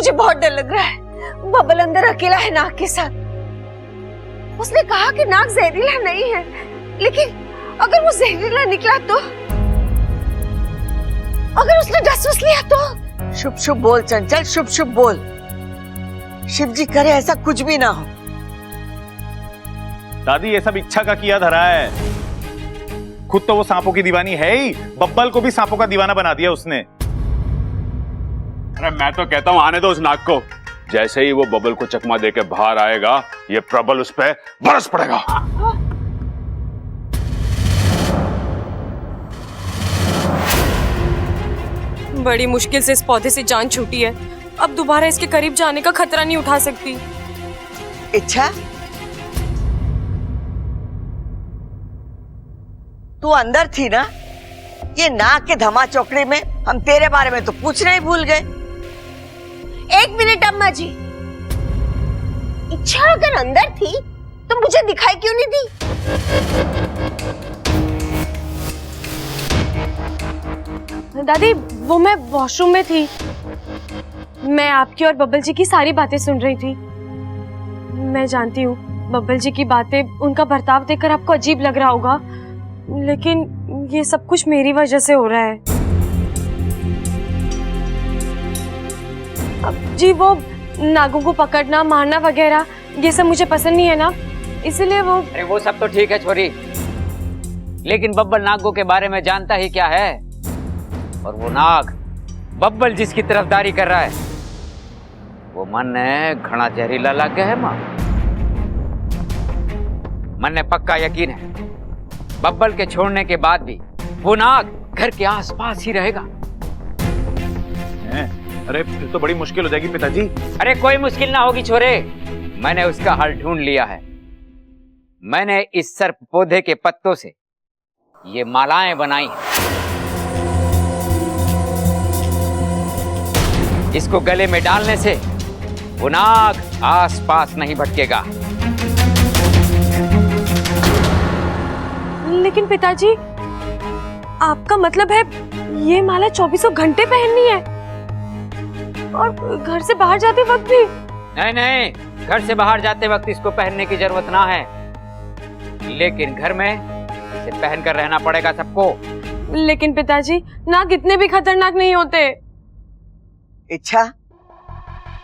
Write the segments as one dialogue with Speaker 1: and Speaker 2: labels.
Speaker 1: मुझे बहुत डर लग रहा है। बबल अंदर अकेला है नाग के साथ। उसने कहा कि नाग जहरीला नहीं है, लेकिन अगर वो जहरीला निकला तो, अगर उसने डस वस लिया तो।
Speaker 2: शुभ शुभ बोल चंचल, शुभ शुभ बोल। शिव जी करे ऐसा कुछ भी ना हो।
Speaker 3: दादी ये सब इच्छा का किया धरा है। खुद तो वो सांपों की दीवानी है ही, बब्बल को भी सांपों का दीवाना बना दिया उसने।
Speaker 4: अरे मैं तो कहता हूं आने दो उस नाग को। जैसे ही वो बबल को चकमा देके बाहर आएगा, ये प्रबल उस पे बरस पड़ेगा।
Speaker 5: बड़ी मुश्किल से इस पौधे से जान छूटी है। अब दोबारा इसके करीब जाने का खतरा नहीं उठा सकती।
Speaker 2: इच्छा, तू अंदर थी ना? ये नाग के धमा चौकड़ी में हम तेरे बारे में तो पूछना ही भूल गए।
Speaker 1: एक मिनट अम्मा जी, इच्छा अगर अंदर थी तो मुझे दिखाई क्यों नहीं दी?
Speaker 5: दादी वो मैं वॉशरूम में थी। मैं आपकी और बब्बल जी की सारी बातें सुन रही थी। मैं जानती हूँ बब्बल जी की बातें, उनका बर्ताव देखकर आपको अजीब लग रहा होगा, लेकिन ये सब कुछ मेरी वजह से हो रहा है। जी वो नागों को पकड़ना, मारना वगैरह ये सब मुझे पसंद नहीं है ना, इसलिए वो।
Speaker 6: अरे वो सब तो ठीक है छोरी, लेकिन बब्बल नागों के बारे में जानता ही क्या है? और वो नाग बब्बल जिसकी तरफदारी कर रहा है, वो मन ने घना जहरीला लग गया है। माँ मन ने पक्का यकीन है बब्बल के छोड़ने के बाद भी वो नाग घर के आसपास ही रहेगा।
Speaker 3: अरे फिर तो बड़ी मुश्किल हो जाएगी पिताजी।
Speaker 6: अरे कोई मुश्किल ना होगी छोरे, मैंने उसका हल ढूंढ लिया है। मैंने इस सर्प पौधे के पत्तों से ये मालाएं बनाई हैं। इसको गले में डालने से वो नाग आसपास नहीं भटकेगा।
Speaker 5: लेकिन पिताजी, आपका मतलब है ये माला 24 घंटे पहननी है और घर से बाहर जाते वक्त भी?
Speaker 6: नहीं नहीं, घर से बाहर जाते वक्त इसको पहनने की जरूरत ना है, लेकिन घर में इसे पहनकर रहना पड़ेगा सबको।
Speaker 5: लेकिन पिताजी, नाग इतने भी खतरनाक नहीं होते।
Speaker 2: इच्छा,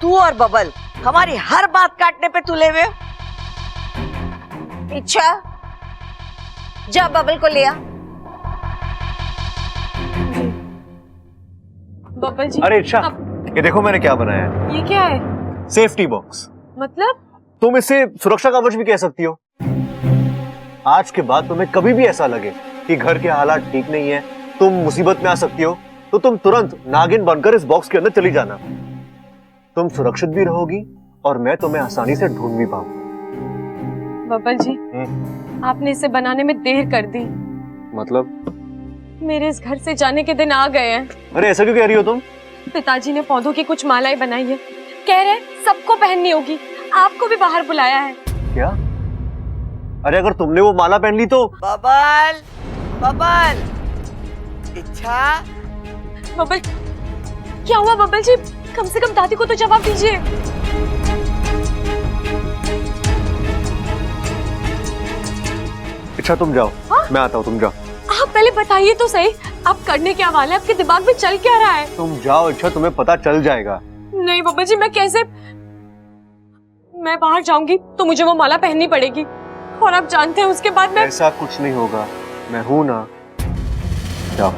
Speaker 2: तू और बबल हमारी हर बात काटने पे तुले हुए।
Speaker 1: इच्छा, जा बबल को ले आ।
Speaker 5: बब्बल जी।
Speaker 7: अरे इच्छा, ये देखो मैंने क्या बनाया है।
Speaker 5: ये क्या है?
Speaker 7: Safety box.
Speaker 5: मतलब?
Speaker 7: तुम इसे सुरक्षा कवच भी कह सकती हो। आज के बाद तुम्हें कभी भी ऐसा लगे कि घर के हालात ठीक नहीं है, तुम मुसीबत में आ सकती हो, तो तुम तुरंत नागिन बनकर इस बॉक्स के अंदर चली जाना। तुम सुरक्षित भी रहोगी और मैं तुम्हें आसानी से ढूंढ भी पाऊंगा।
Speaker 5: बब्बल जी, आपने इसे बनाने में देर कर दी।
Speaker 7: मतलब?
Speaker 5: मेरे इस घर से जाने के दिन आ गए हैं।
Speaker 7: अरे ऐसा क्यों कह रही हो तुम?
Speaker 5: पिताजी ने पौधों की कुछ मालाएं बनाई है, कह रहे सबको पहननी होगी, आपको भी बाहर बुलाया है।
Speaker 7: क्या? अरे अगर तुमने वो माला पहन ली तो?
Speaker 2: बबल, बबल, इच्छा।
Speaker 5: बब्बल, क्या हुआ बब्बल जी? कम से कम दादी को तो जवाब दीजिए।
Speaker 7: अच्छा तुम जाओ। हाँ? मैं आता हूँ, तुम जाओ।
Speaker 5: आप पहले बताइए तो सही, आप करने क्या वाले, आपके दिमाग में चल क्या रहा है?
Speaker 7: तुम जाओ, अच्छा तुम्हें पता चल जाएगा।
Speaker 5: नहीं बब्बल जी, मैं कैसे? मैं बाहर जाऊंगी तो मुझे वो माला पहननी पड़ेगी, और आप जानते हैं उसके बाद मैं।
Speaker 7: ऐसा कुछ नहीं होगा, मैं हूं ना। जाओ।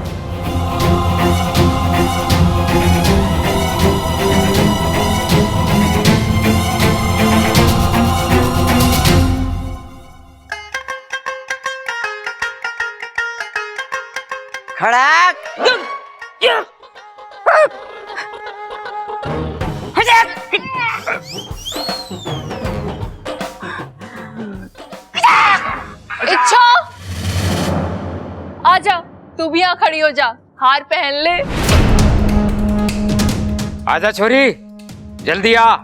Speaker 2: खड़ाक।
Speaker 8: इच्छा, आजा, तू भी यहाँ खड़ी हो जा, हार पहन ले।
Speaker 6: आजा छोरी, जल्दी आ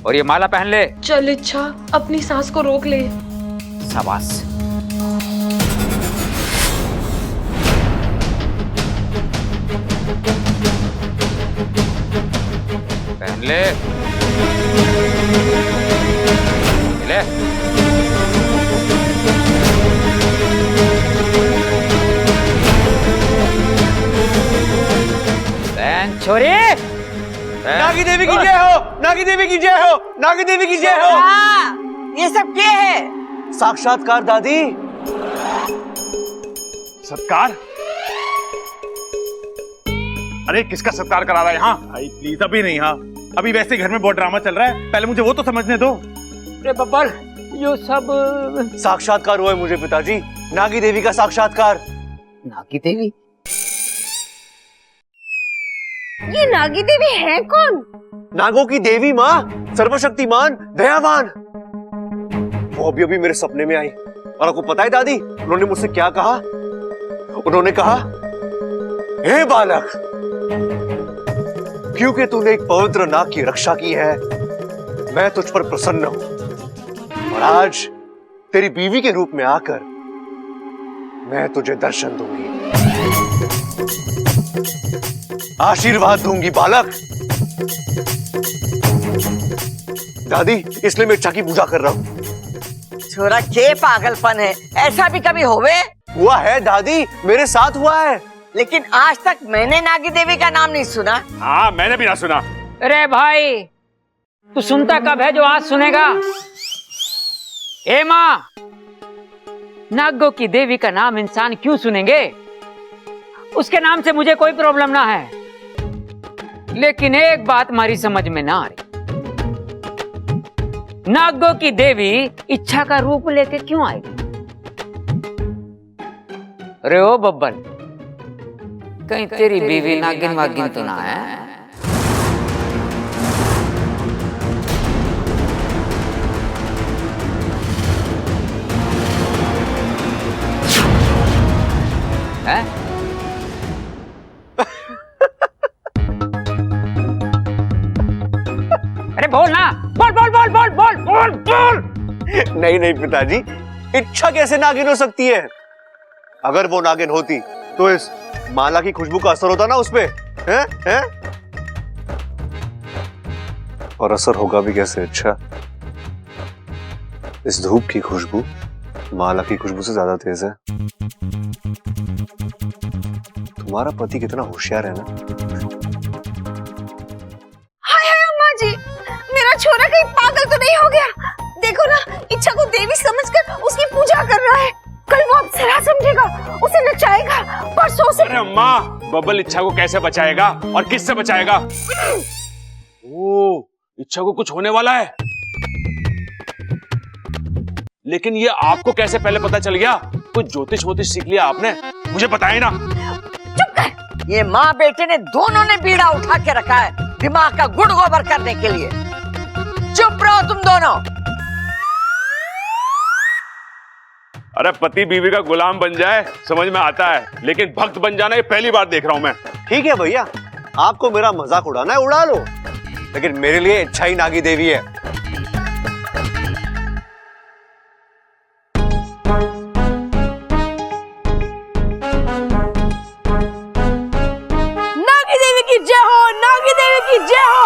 Speaker 6: और ये माला पहन ले।
Speaker 5: चल इच्छा, अपनी सांस को रोक ले।
Speaker 6: शाबाश। पहन ले। छोरी,
Speaker 7: नागी देवी की जय हो, नागी देवी की जय हो, नागी देवी की जय हो।
Speaker 2: ये सब क्या है?
Speaker 7: साक्षात्कार दादी।
Speaker 3: सत्कार? अरे किसका सत्कार करा रहा है यहाँ? भाई प्लीज, अभी नहीं। हाँ, अभी वैसे घर में बहुत ड्रामा चल रहा है, पहले मुझे वो तो समझने दो।
Speaker 6: अरे बब्बल, यो सब
Speaker 7: साक्षात्कार हुआ है मुझे पिताजी, नागी देवी का साक्षात्कार।
Speaker 6: नागी देवी?
Speaker 1: ये नागी देवी है कौन?
Speaker 7: नागों की देवी माँ, सर्वशक्तिमान, दयावान। वो अभी अभी मेरे सपने में आई और आपको पता है दादी उन्होंने मुझसे क्या कहा? उन्होंने कहा, हे बालक, क्योंकि तूने एक पवित्र नाग की रक्षा की है, मैं तुझ पर प्रसन्न हूं और आज तेरी बीवी के रूप में आकर मैं तुझे दर्शन दूंगी, आशीर्वाद दूंगी बालक। दादी, इसलिए मैं इच्छा की पूजा कर रहा हूं।
Speaker 2: छोरा के पागलपन है, ऐसा भी कभी होवे?
Speaker 7: हुआ है दादी, मेरे साथ हुआ है।
Speaker 2: लेकिन आज तक मैंने नागी देवी का नाम नहीं सुना।
Speaker 4: हाँ, मैंने भी ना सुना।
Speaker 6: अरे भाई, तू सुनता कब है जो आज सुनेगा? ए माँ, नागों की देवी का नाम इंसान क्यों सुनेंगे? उसके नाम से मुझे कोई प्रॉब्लम ना है, लेकिन एक बात हमारी समझ में ना आ रही, नागों की देवी इच्छा का रूप लेके क्यों आएगी? अरे ओ बब्बल, कहीं तेरी बीवी नागिन वागिन तो ना है? हैं? अरे बोल ना, बोल बोल बोल बोल बोल बोल बोल।
Speaker 7: नहीं नहीं पिताजी, इच्छा कैसे नागिन हो सकती है? अगर वो नागिन होती तो इस माला की खुशबू का असर होता ना उसपे, हैं? और असर होगा भी कैसे? अच्छा, इस धूप की खुशबू माला की खुशबू से ज्यादा तेज है। तुम्हारा पति कितना होशियार है ना।
Speaker 1: हाय हाय अम्मा जी, मेरा छोरा कहीं पागल तो नहीं हो गया? देखो ना, इच्छा को देवी समझकर उसकी पूजा कर रहा है। कल वो अप्सरा समझेगा, उसे नचाएगा, परसों से।
Speaker 4: अरे अम्मा, बब्बल इच्छा को कैसे बचाएगा और किससे बचाएगा? ओ, इच्छा को कुछ होने वाला है। लेकिन ये आपको कैसे पहले पता चल गया? कुछ ज्योतिष वोतिष सीख लिया आपने? मुझे बताए ना।
Speaker 2: चुप कर। ये माँ बेटे ने दोनों ने बीड़ा उठा के रखा है दिमाग का गुड़ गोबर करने के लिए। चुप रहो तुम दोनों।
Speaker 4: अरे पति बीवी का गुलाम बन जाए समझ में आता है, लेकिन भक्त बन जाना ये पहली बार देख रहा हूं मैं।
Speaker 7: ठीक है भैया, आपको मेरा मजाक उड़ाना है उड़ा लो, लेकिन मेरे लिए इच्छा ही नागी देवी है।
Speaker 5: नागी देवी की जय हो, नागी देवी की जय हो।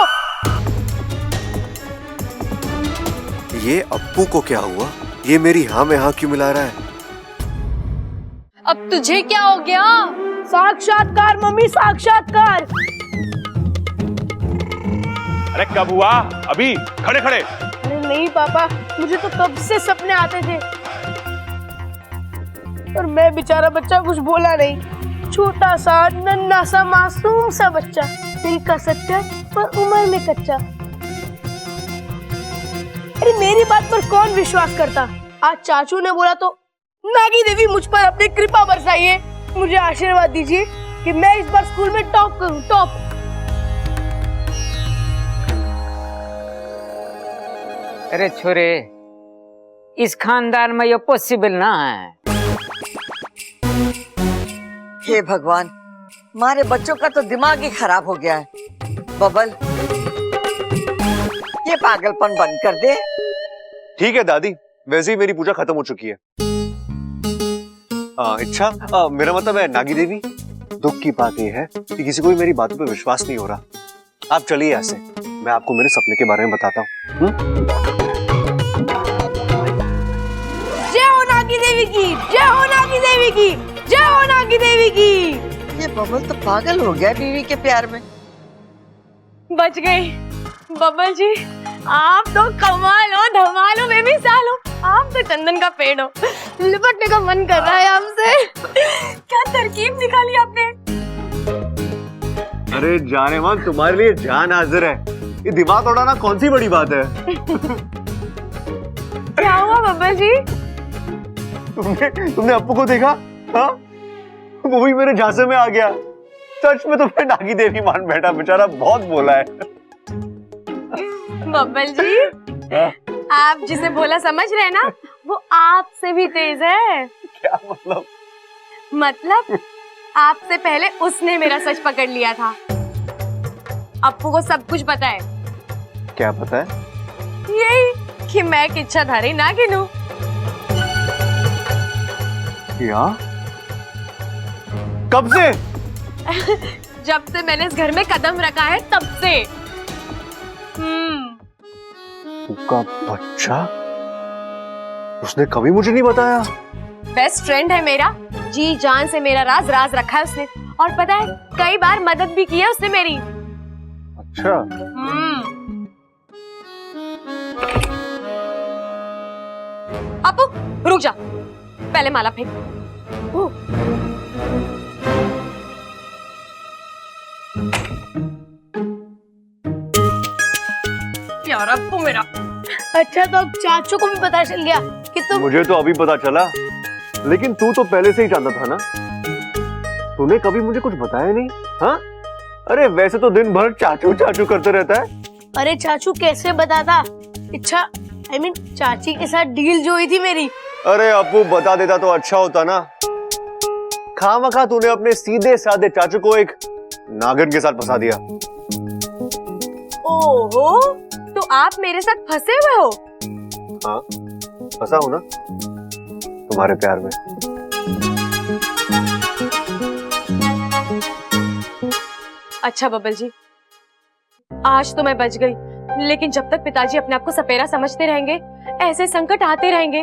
Speaker 7: ये अप्पू को क्या हुआ? ये मेरी हाँ में हाँ क्यों मिला रहा है?
Speaker 8: अब तुझे क्या हो गया?
Speaker 5: साक्षात्कार मम्मी, साक्षात्कार।
Speaker 4: अरे कब हुआ? अभी खड़े खड़े।
Speaker 5: अरे नहीं पापा, मुझे तो कब से सपने आते थे, और मैं बेचारा बच्चा कुछ बोला नहीं। छोटा सा नन्हा सा मासूम सा बच्चा, दिल का सच्चा पर उम्र में कच्चा। अरे मेरी बात पर कौन विश्वास करता? आज चाचू ने बोला तो नागी देवी मुझ पर अपनी कृपा बरसाइए। मुझे आशीर्वाद दीजिए कि मैं इस बार स्कूल में टॉप करूं, टॉप।
Speaker 6: अरे छोरे, इस खानदान में ये पॉसिबल ना है।
Speaker 2: हे भगवान, हमारे बच्चों का तो दिमाग ही खराब हो गया है। बबल, ये पागलपन बंद कर दे।
Speaker 7: ठीक है दादी, वैसे ही मेरी पूजा खत्म हो चुकी है। इच्छा, मेरा मतलब है नागी देवी, दुख की बात यह है कि किसी को भी मेरी बातों पे विश्वास नहीं हो रहा। आप चलिए यहाँ से, मैं आपको मेरे सपने के बारे में बताता हूँ।
Speaker 5: जय हो नागी देवी की, जय हो नागी देवी की, जय हो नागी देवी की।
Speaker 2: ये बबल तो पागल हो गया बीवी के प्यार में।
Speaker 5: बच गई। बब्बल जी आप तो कमाल हो, धमाल हो, बेमिसाल हो। आप तो चंदन का पेड़ हो, लिपटने का मन कर रहा है आपसे। क्या तरकीब निकाली आपने।
Speaker 7: अरे जाने मन, तुम्हारे लिए जान हाजिर है। ये दिमाग उड़ाना कौन सी बड़ी बात है।
Speaker 5: क्या हुआ बब्बल जी।
Speaker 7: तुमने अप्पू को देखा? हाँ, वो भी मेरे झांसे में आ गया। सच में तुम्हें नागी देवी मान बैठा, बेचारा बहुत बोला है।
Speaker 5: बब्बल जी आप जिसे बोला समझ रहे ना, वो आपसे भी तेज है।
Speaker 7: क्या मतलब?
Speaker 5: मतलब आपसे पहले उसने मेरा सच पकड़ लिया था। अप्पू को सब कुछ पता है।
Speaker 7: क्या पता है?
Speaker 5: यही कि मैं एक इच्छाधारी नागिन हूँ।
Speaker 7: क्या? कब से?
Speaker 5: जब से मैंने इस घर में कदम रखा है तब से।
Speaker 7: उसका बच्चा? उसने कभी मुझे नहीं बताया।
Speaker 5: बेस्ट फ्रेंड है मेरा, जी जान से मेरा राज रखा है उसने। और पता है कई बार मदद भी की है उसने मेरी।
Speaker 7: अच्छा।
Speaker 5: अपू रुक जा, पहले माला फेंक। ओह। यार अपू मेरा।
Speaker 8: अच्छा तो अब चाचू को भी पता चल गया कि तुम।
Speaker 7: मुझे तो अभी पता चला, लेकिन तू तो पहले से ही जानता था ना। तूने कभी मुझे कुछ बताया नहीं। हाँ, अरे वैसे तो दिन भर चाचू चाचू करते रहता है।
Speaker 8: अरे चाचू कैसे बताता। अच्छा चाची के साथ डील जो हुई थी मेरी।
Speaker 7: अरे अप्पू बता देता तो अच्छा होता ना। खामखा तूने अपने सीधे साधे चाचू को एक नागिन के साथ फंसा दिया।
Speaker 5: ओहो, तो आप मेरे साथ फंसे हुए हो।
Speaker 7: हाँ, फंसा हूं ना तुम्हारे प्यार में।
Speaker 5: अच्छा बब्बल जी, आज तो मैं बच गई, लेकिन जब तक पिताजी अपने आप को सपेरा समझते रहेंगे, ऐसे संकट आते रहेंगे।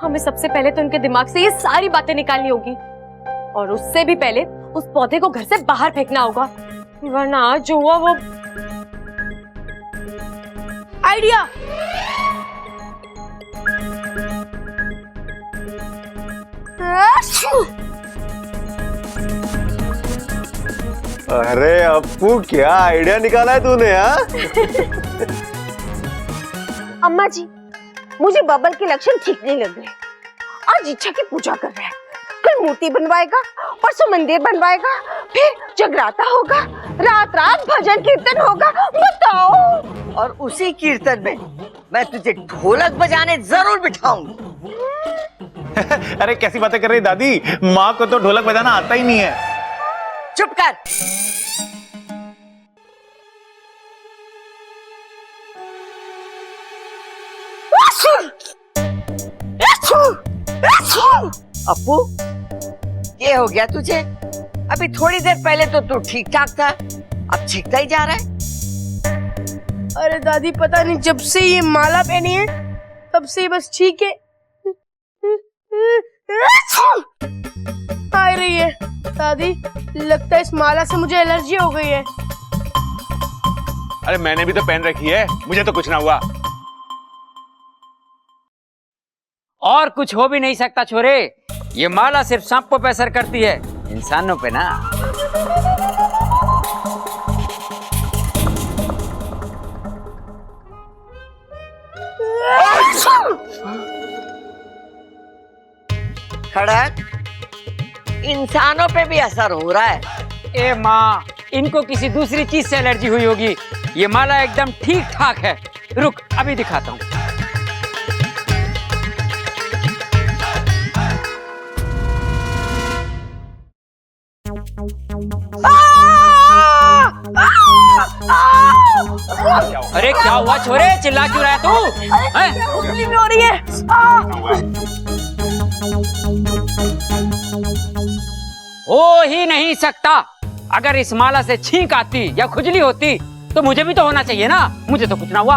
Speaker 5: हमें सबसे पहले तो उनके दिमाग से ये सारी बातें निकालनी होगी, और उससे भी पहले उस पौधे को घर से बाहर फेंकना होगा, वरना आज जो हुआ वो।
Speaker 8: आइडिया।
Speaker 7: अरे अप्पू क्या आइडिया निकाला है तूने? हाँ
Speaker 1: अम्मा जी, मुझे बबल के लक्षण ठीक नहीं लग रहे। आज इच्छा की पूजा कर रहा है, कल मूर्ति बनवाएगा, परसों मंदिर बनवाएगा, फिर जगराता होगा, रात रात भजन कीर्तन होगा। बताओ।
Speaker 2: और उसी कीर्तन में मैं तुझे ढोलक बजाने जरूर बिठाऊंगी।
Speaker 3: अरे कैसी बातें कर रही दादी, माँ को तो ढोलक बजाना आता ही नहीं है।
Speaker 2: चुप कर। अप्पू, ये हो गया तुझे? अभी थोड़ी देर पहले तो तू ठीक ठाक था, अब छींकता ही जा रहा है।
Speaker 8: अरे दादी पता नहीं जब से ये माला पहनी है तब से बस ठीक है आ रही है। दादी लगता है इस माला से मुझे एलर्जी हो गई है।
Speaker 4: अरे मैंने भी तो पहन रखी है, मुझे तो कुछ ना हुआ।
Speaker 6: और कुछ हो भी नहीं सकता छोरे, ये माला सिर्फ सांपों पे असर करती है, इंसानों पे ना।
Speaker 2: खड़क, इंसानों पे भी असर हो रहा है।
Speaker 6: ए माँ, इनको किसी दूसरी चीज से एलर्जी हुई होगी, ये माला एकदम ठीक ठाक है। रुक अभी दिखाता हूँ। अरे क्या हुआ छोरे, चिल्ला क्यों रहा है तू?
Speaker 8: उंगली में हो रही है।
Speaker 6: हो ही नहीं सकता। अगर इस माला से छींक आती या खुजली होती तो मुझे भी तो होना चाहिए ना, मुझे तो कुछ ना हुआ।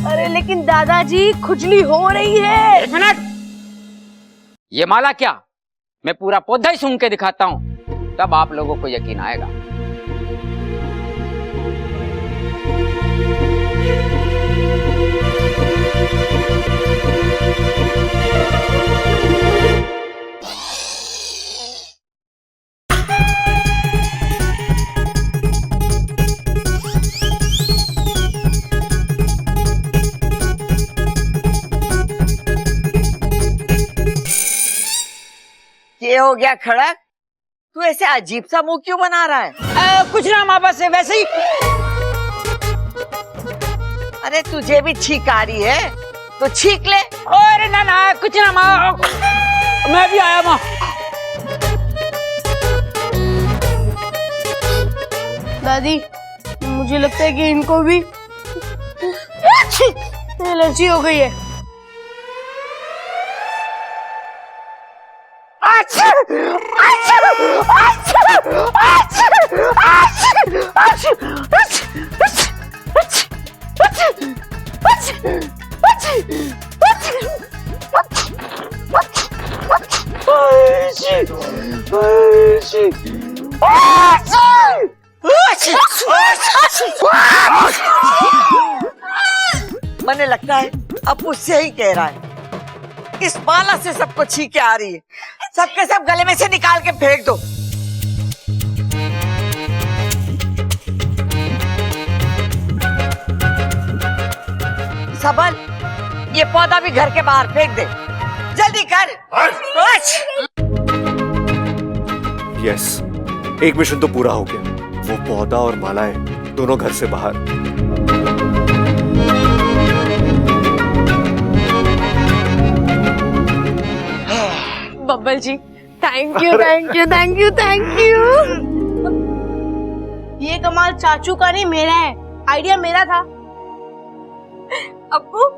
Speaker 8: अरे लेकिन दादाजी खुजली हो रही है।
Speaker 6: एक मिनट, ये माला क्या, मैं पूरा पौधा ही सूंघ के दिखाता हूँ। तब आप लोगों को यकीन आएगा।
Speaker 2: ये हो गया खड़क, तू ऐसे अजीब सा मुंह क्यों बना रहा है?
Speaker 6: कुछ ना माँ, बस वैसे ही।
Speaker 2: अरे तुझे भी छींक आ रही है तो छींक ले।
Speaker 6: अरे ना ना, कुछ ना माँ, मैं भी आया माँ।
Speaker 8: दादी, मुझे लगता है कि इनको भी एलर्जी हो गई है।
Speaker 2: मैंने लगता है अब उससे ही कह रहा है, इस माला से सबको छींके आ रही है, सबके सब गले में से निकाल के फेंक दो। सबल, ये पौधा भी घर के बाहर फेंक दे, जल्दी कर।
Speaker 7: यस, एक मिशन तो पूरा हो गया। वो पौधा और मालाएं दोनों घर से बाहर।
Speaker 5: Babbal ji, thank you thank you thank you thank you.
Speaker 8: ये कमाल चाचू का नहीं, मेरा है। आइडिया मेरा था।
Speaker 5: अप्पू,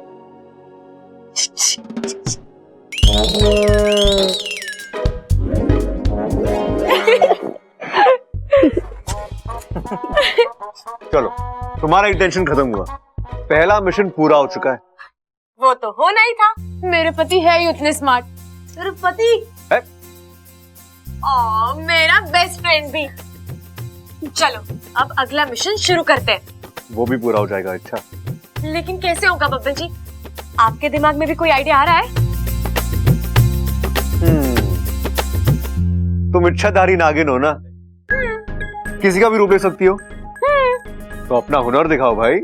Speaker 7: चलो, तुम्हारा टेंशन खत्म हुआ। पहला मिशन पूरा हो चुका है।
Speaker 5: वो तो होना ही था, मेरे पति है ही उतने स्मार्ट।
Speaker 8: सिर्फ पति?
Speaker 5: मेरा बेस्ट फ्रेंड भी। चलो अब अगला मिशन शुरू करते हैं।
Speaker 7: वो भी पूरा हो जाएगा। अच्छा,
Speaker 5: लेकिन कैसे होगा बब्बल जी? आपके दिमाग में भी कोई आइडिया आ रहा है?
Speaker 7: तुम इच्छाधारी नागिन हो ना, किसी का भी रूप ले सकती हो। तो अपना हुनर दिखाओ भाई।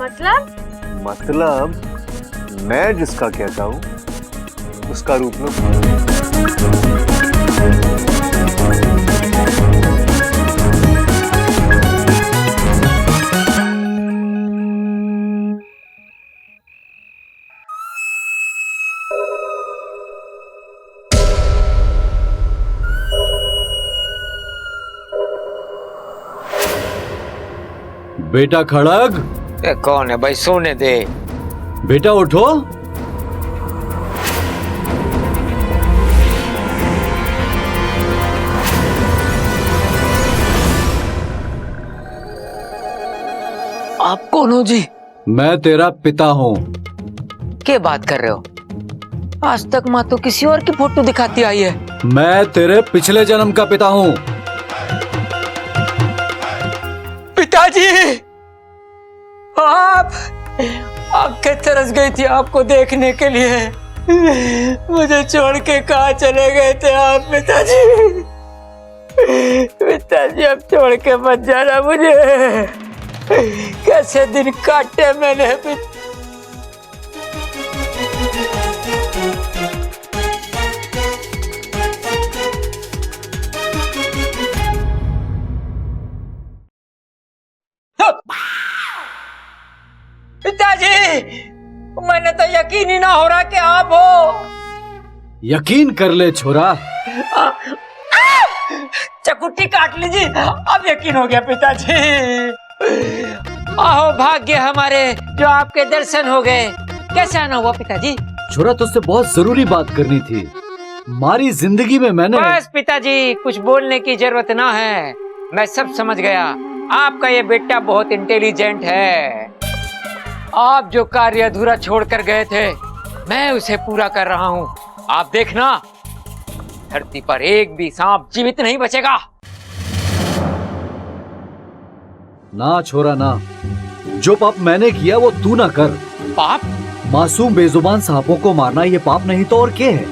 Speaker 7: मतलब मैं जिसका कहता हूँ उसका रूप लो।
Speaker 9: बेटा खड़ग।
Speaker 6: ये कौन है भाई? सोने दे।
Speaker 9: बेटा उठो।
Speaker 6: आप कौन हो जी?
Speaker 9: मैं तेरा पिता हूँ।
Speaker 6: क्या बात कर रहे हो? आज तक माँ तो किसी और की फोटो दिखाती आई है।
Speaker 9: मैं तेरे पिछले जन्म का पिता हूँ।
Speaker 6: पिताजी, आप आंखें तरस गई थी आपको देखने के लिए। मुझे छोड़ के कहाँ चले गए थे आप पिताजी? पिताजी अब छोड़ के मत जाना मुझे। कैसे दिन काटे मैंने। पिताजी, मैंने तो यकीन ही ना हो रहा कि आप हो।
Speaker 9: यकीन कर ले छोरा।
Speaker 6: चकुट्टी काट लीजिए, अब यकीन हो गया पिताजी। आहो भाग्य हमारे जो आपके दर्शन हो गए। कैसे आना हुआ पिताजी?
Speaker 9: छोरा, तुझसे बहुत जरूरी बात करनी थी। हमारी जिंदगी में मैंने।
Speaker 6: बस पिताजी, कुछ बोलने की जरूरत ना है, मैं सब समझ गया। आपका ये बेटा बहुत इंटेलिजेंट है। आप जो कार्य अधूरा छोड़कर गए थे, मैं उसे पूरा कर रहा हूँ। आप देखना, धरती पर एक भी सांप जीवित नहीं बचेगा।
Speaker 9: ना छोरा ना, जो पाप मैंने किया वो तू ना कर।
Speaker 6: पाप?
Speaker 9: मासूम बेजुबान सांपों को मारना ये पाप नहीं तो और क्या है?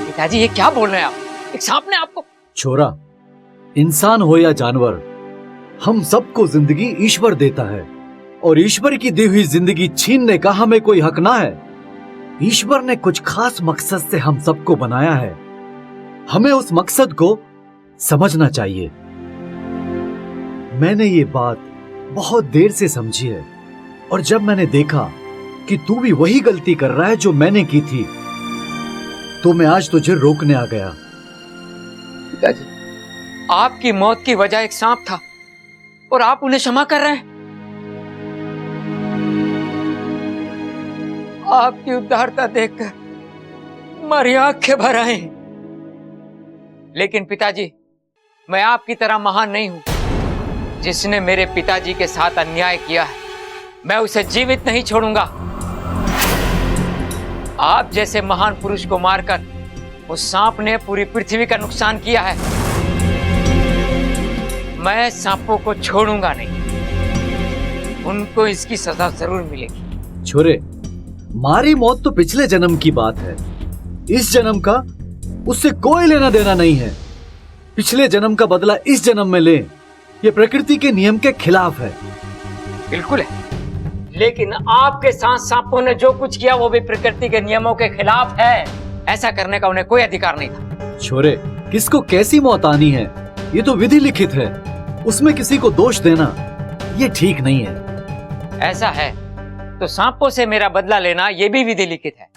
Speaker 6: पिताजी ये क्या बोल रहे हैं आप? एक सांप ने आपको?
Speaker 9: छोरा, इंसान हो या जानवर, हम सबको जिंदगी ईश्वर देता है और ईश्वर की दी हुई जिंदगी छीनने का हमें कोई हक ना है। ईश्वर ने कुछ खास मकसद से हम सबको बनाया है, हमें उस मकसद को समझना चाहिए। मैंने ये बात बहुत देर से समझी है और जब मैंने देखा कि तू भी वही गलती कर रहा है जो मैंने की थी, तो मैं आज तुझे रोकने आ गया।
Speaker 6: पिताजी, आपकी मौत की वजह एक सांप था और आप उन्हें क्षमा कर रहे हैं। आपकी उदारता देखकर मेरी आंखें भर आई। लेकिन पिताजी, मैं आपकी तरह महान नहीं हूं। जिसने मेरे पिताजी के साथ अन्याय किया है, मैं उसे जीवित नहीं छोड़ूंगा। आप जैसे महान पुरुष को मारकर उस सांप ने पूरी पृथ्वी का नुकसान किया है। मैं सांपों को छोड़ूंगा नहीं, उनको इसकी सजा जरूर मिलेगी।
Speaker 9: छोरे, मारी मौत तो पिछले जन्म की बात है, इस जन्म का उससे कोई लेना देना नहीं है। पिछले जन्म का बदला इस जन्म में ले, ये प्रकृति के नियम के खिलाफ है।
Speaker 6: बिल्कुल है, लेकिन आपके साथ सांपों ने जो कुछ किया वो भी प्रकृति के नियमों के खिलाफ है। ऐसा करने का उन्हें कोई अधिकार नहीं था।
Speaker 9: छोरे, किसको कैसी मौत आनी है ये तो विधि लिखित है, उसमें किसी को दोष देना ये ठीक नहीं है।
Speaker 6: ऐसा है तो सांपों से मेरा बदला लेना ये भी विधि लिखित है।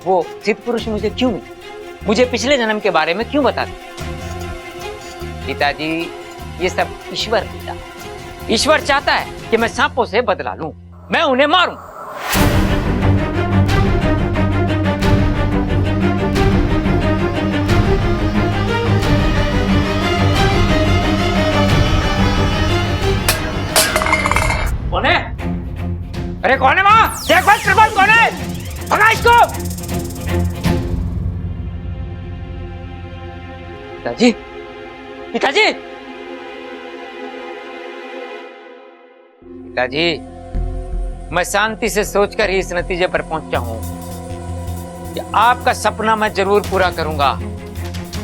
Speaker 6: वो सिद्ध पुरुष मुझे क्यों मिले? मुझे पिछले जन्म के बारे में क्यों बता दिया? पिताजी, ये सब ईश्वर देता। ईश्वर चाहता है कि मैं सांपों से बदला लूं, मैं उन्हें मारूं। कौन है? अरे कौन है वहां? देख भाई, प्रबल कौन है? भगा इसको। पिताजी, पिताजी, पिताजी, मैं शांति से सोचकर ही इस नतीजे पर पहुंचा हूं कि आपका सपना मैं जरूर पूरा करूंगा।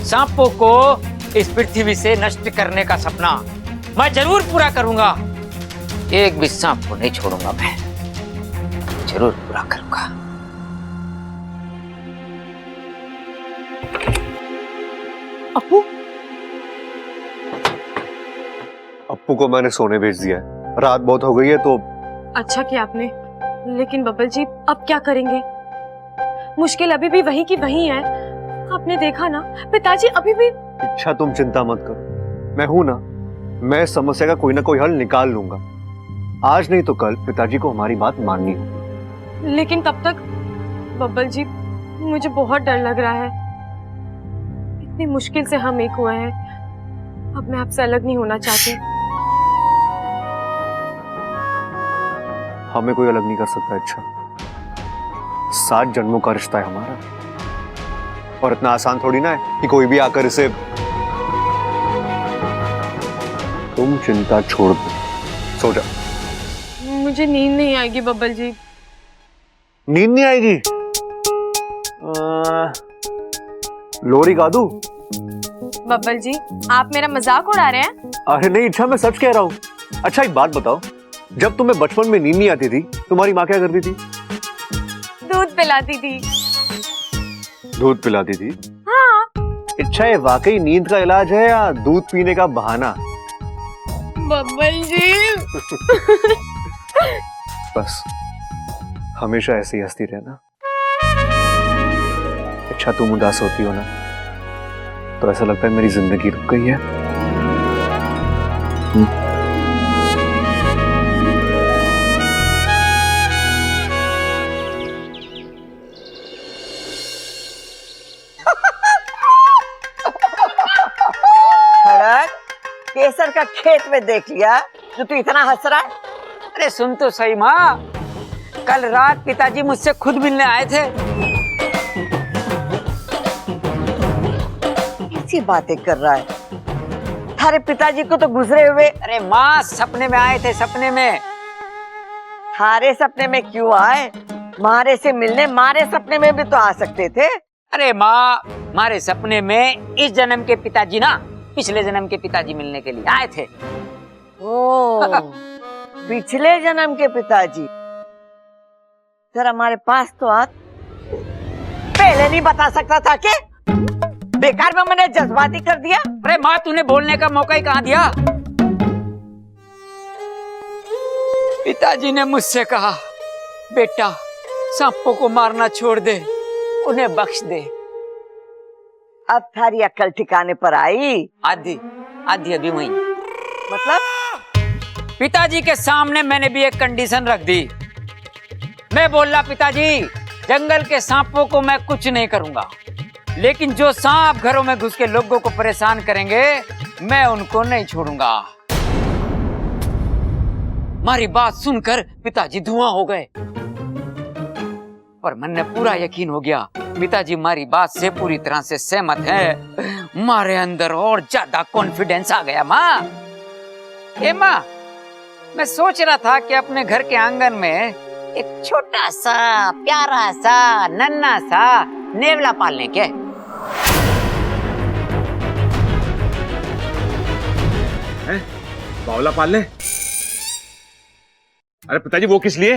Speaker 6: सांपों को इस पृथ्वी से नष्ट करने का सपना मैं जरूर पूरा करूंगा। एक भी सांप को नहीं छोड़ूंगा, मैं जरूर पूरा करूंगा।
Speaker 5: अपू,
Speaker 7: अप्पू को मैंने सोने भेज दिया है, रात बहुत हो गई है तो।
Speaker 5: अच्छा किया आपने, लेकिन बब्बल जी अब क्या करेंगे? मुश्किल अभी भी वही की वही है। आपने देखा ना, पिताजी अभी भी।
Speaker 7: इच्छा, तुम चिंता मत करो, मैं हूं ना, मैं समस्या का कोई ना कोई हल निकाल लूंगा। आज नहीं तो कल पिताजी को हमारी बात माननी होगी।
Speaker 5: लेकिन कब तक? बब्बल जी, मुझे बहुत डर लग रहा है। इतनी मुश्किल से हम एक हुए हैं, अब मैं आपसे अलग नहीं होना चाहती।
Speaker 7: हमें कोई अलग नहीं कर सकता। अच्छा, 7 जन्मों का रिश्ता है हमारा, और इतना आसान थोड़ी ना है कि कोई भी आकर इसे। तुम चिंता छोड़ दो, सो जा।
Speaker 5: मुझे नींद नहीं आएगी बब्बल जी।
Speaker 7: नींद नहीं आएगी? लोरी गा दूं?
Speaker 5: बब्बल जी, आप मेरा मजाक उड़ा रहे हैं?
Speaker 7: अरे नहीं, अच्छा मैं सच कह रहा हूँ। अच्छा एक बात बताओ, जब तुम्हें बचपन में नींद नहीं आती थी, तुम्हारी माँ क्या करती थी?
Speaker 5: दूध पिलाती थी।
Speaker 7: दूध पिलाती थी?
Speaker 5: हाँ।
Speaker 7: अच्छा, ये वाकई नींद का इलाज है या दूध पीने का बहाना?
Speaker 5: बब्बल जी।
Speaker 7: बस हमेशा ऐसे ही हंसती रहना। अच्छा, तुम उदास होती हो ना, तो ऐसा लगता है मेरी जिंदगी रुक गई है।
Speaker 2: खड़क, केसर का खेत में देख लिया जो तू इतना हंस रहा है?
Speaker 6: अरे सुन तो सही माँ, कल रात पिताजी मुझसे खुद मिलने आए थे।
Speaker 2: कैसी बातें कर रहा है? थारे पिताजी को तो गुजरे हुए
Speaker 6: अरे माँ सपने में आए थे, सपने में।
Speaker 2: थारे सपने में क्यों आए? मारे से मिलने मारे सपने में भी तो आ सकते थे।
Speaker 6: अरे माँ, हमारे सपने में इस जन्म के पिताजी ना पिछले जन्म के पिताजी मिलने के लिए आए थे।
Speaker 2: ओ, पिछले जन्म के पिताजी। जरा हमारे पास तो आ, पहले नहीं बता सकता था के? बेकार में मैंने जज्बाती कर दिया।
Speaker 6: अरे माँ, तूने बोलने का मौका ही कहाँ दिया? पिताजी ने मुझसे कहा, बेटा सांपों को मारना छोड़ दे, उन्हें बख्श दे।
Speaker 2: अब थारी अक्ल ठिकाने पर आई?
Speaker 6: आधी आधी अभी वही।
Speaker 2: मतलब
Speaker 6: पिताजी के सामने मैंने भी एक कंडीशन रख दी। मैं बोला, पिताजी जंगल के सांपों को मैं कुछ नहीं करूंगा, लेकिन जो सांप घरों में घुस के लोगों को परेशान करेंगे मैं उनको नहीं छोड़ूंगा। हमारी बात सुनकर पिताजी धुआं हो गए, पर मन ने पूरा यकीन हो गया पिताजी हमारी बात से पूरी तरह से सहमत है। हमारे अंदर और ज्यादा कॉन्फिडेंस आ गया। माँ, ए माँ, मैं सोच रहा था कि अपने घर के आंगन में एक छोटा सा प्यारा सा नन्हा सा नेवला पालने के।
Speaker 3: बावला पाल ले? अरे पिताजी वो किस लिए?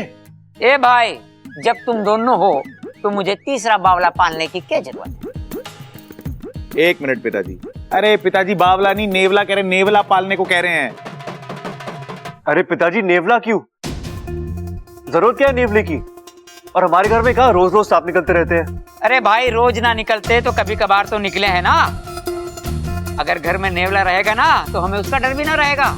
Speaker 6: ए भाई, जब तुम दोनों हो तो मुझे तीसरा बावला पालने की क्या जरूरत?
Speaker 3: एक मिनट पिताजी। अरे पिताजी बावला नहीं नेवला कह रहे, नेवला पालने को कह रहे हैं।
Speaker 7: अरे पिताजी नेवला क्यों? जरूरत क्या है नेवले की? और हमारे घर में कहा रोज रोज सांप निकलते रहते हैं।
Speaker 6: अरे भाई, रोज ना निकलते तो कभी कभार तो निकले हैं ना। अगर घर में नेवला रहेगा ना तो हमें उसका डर भी ना रहेगा।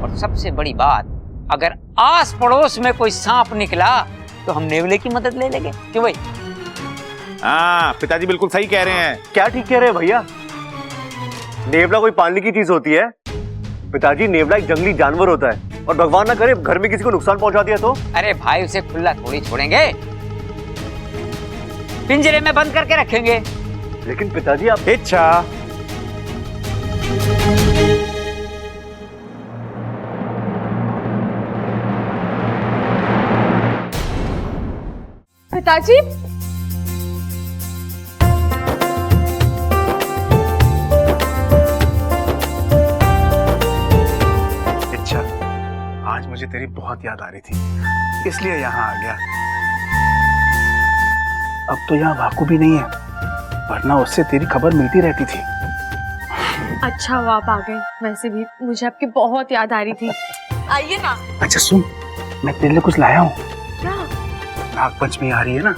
Speaker 6: और सबसे बड़ी बात, अगर आस पड़ोस में कोई सांप निकला तो हम नेवले की मदद ले लेंगे। क्यों भाई?
Speaker 3: हाँ पिताजी बिल्कुल सही कह रहे हैं।
Speaker 7: क्या ठीक कह रहे हैं भैया? नेवला कोई पालने की चीज होती है? पिताजी नेवला एक जंगली जानवर होता है, और भगवान ना करे घर में किसी को नुकसान पहुंचा दिया तो?
Speaker 6: अरे भाई, उसे खुला थोड़ी छोड़ेंगे, पिंजरे में बंद करके रखेंगे।
Speaker 7: लेकिन पिताजी आप
Speaker 3: इच्छा
Speaker 5: पिताजी,
Speaker 10: अच्छा, आज मुझे तेरी बहुत याद आ रही थी, इसलिए यहाँ आ गया। अब तो यहाँ भाकू भी नहीं है, वरना उससे तेरी खबर मिलती रहती थी।
Speaker 5: अच्छा हुआ आप आ गए। वैसे भी मुझे आपकी बहुत याद आ रही थी।
Speaker 1: आइए ना।
Speaker 10: अच्छा सुन, मैं तेरे लिए कुछ लाया हूँ।
Speaker 5: क्या?
Speaker 10: नागपंचमी आ रही है ना,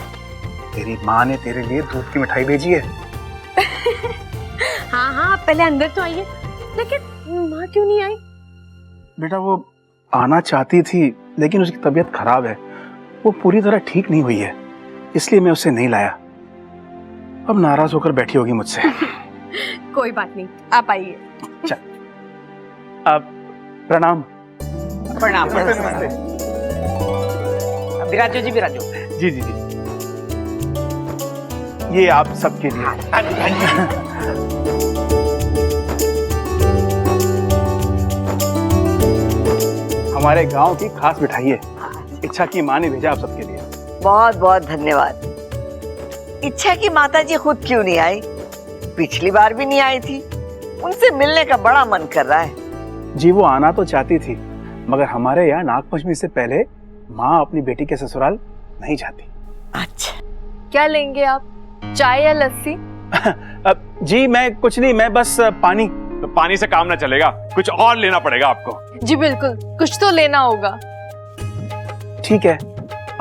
Speaker 10: तेरी माँ ने तेरे लिए दूध की मिठाई भेजी है।
Speaker 5: हाँ हाँ, पहले अंदर तो आइए। लेकिन माँ क्यों नहीं आई?
Speaker 10: बेटा वो आना चाहती थी, लेकिन उसकी तबीयत खराब है, वो पूरी तरह ठीक नहीं हुई है, इसलिए मैं उसे नहीं लाया। अब नाराज होकर बैठी होगी मुझसे।
Speaker 5: कोई बात नहीं, आप आइए।
Speaker 10: अब प्रणाम।
Speaker 6: प्रणाम। विराजो जी, विराजो।
Speaker 10: जी जी जी, ये आप सबके लिए। हमारे गांव की खास मिठाई है, इच्छा की माँ ने भेजा आप सबके लिए।
Speaker 2: बहुत बहुत धन्यवाद। इच्छा की माताजी खुद क्यों नहीं आई? पिछली बार भी नहीं आई थी। उनसे मिलने का बड़ा मन कर रहा है।
Speaker 10: जी वो आना तो चाहती थी, मगर हमारे यहाँ नागपंचमी से पहले माँ अपनी बेटी के ससुराल नहीं जाती।
Speaker 2: अच्छा,
Speaker 5: क्या लेंगे आप, चाय या लस्सी?
Speaker 10: जी मैं कुछ नहीं, मैं बस पानी।
Speaker 4: तो पानी से काम ना चलेगा, कुछ और लेना पड़ेगा आपको।
Speaker 5: जी बिल्कुल, कुछ तो लेना होगा।
Speaker 10: ठीक है,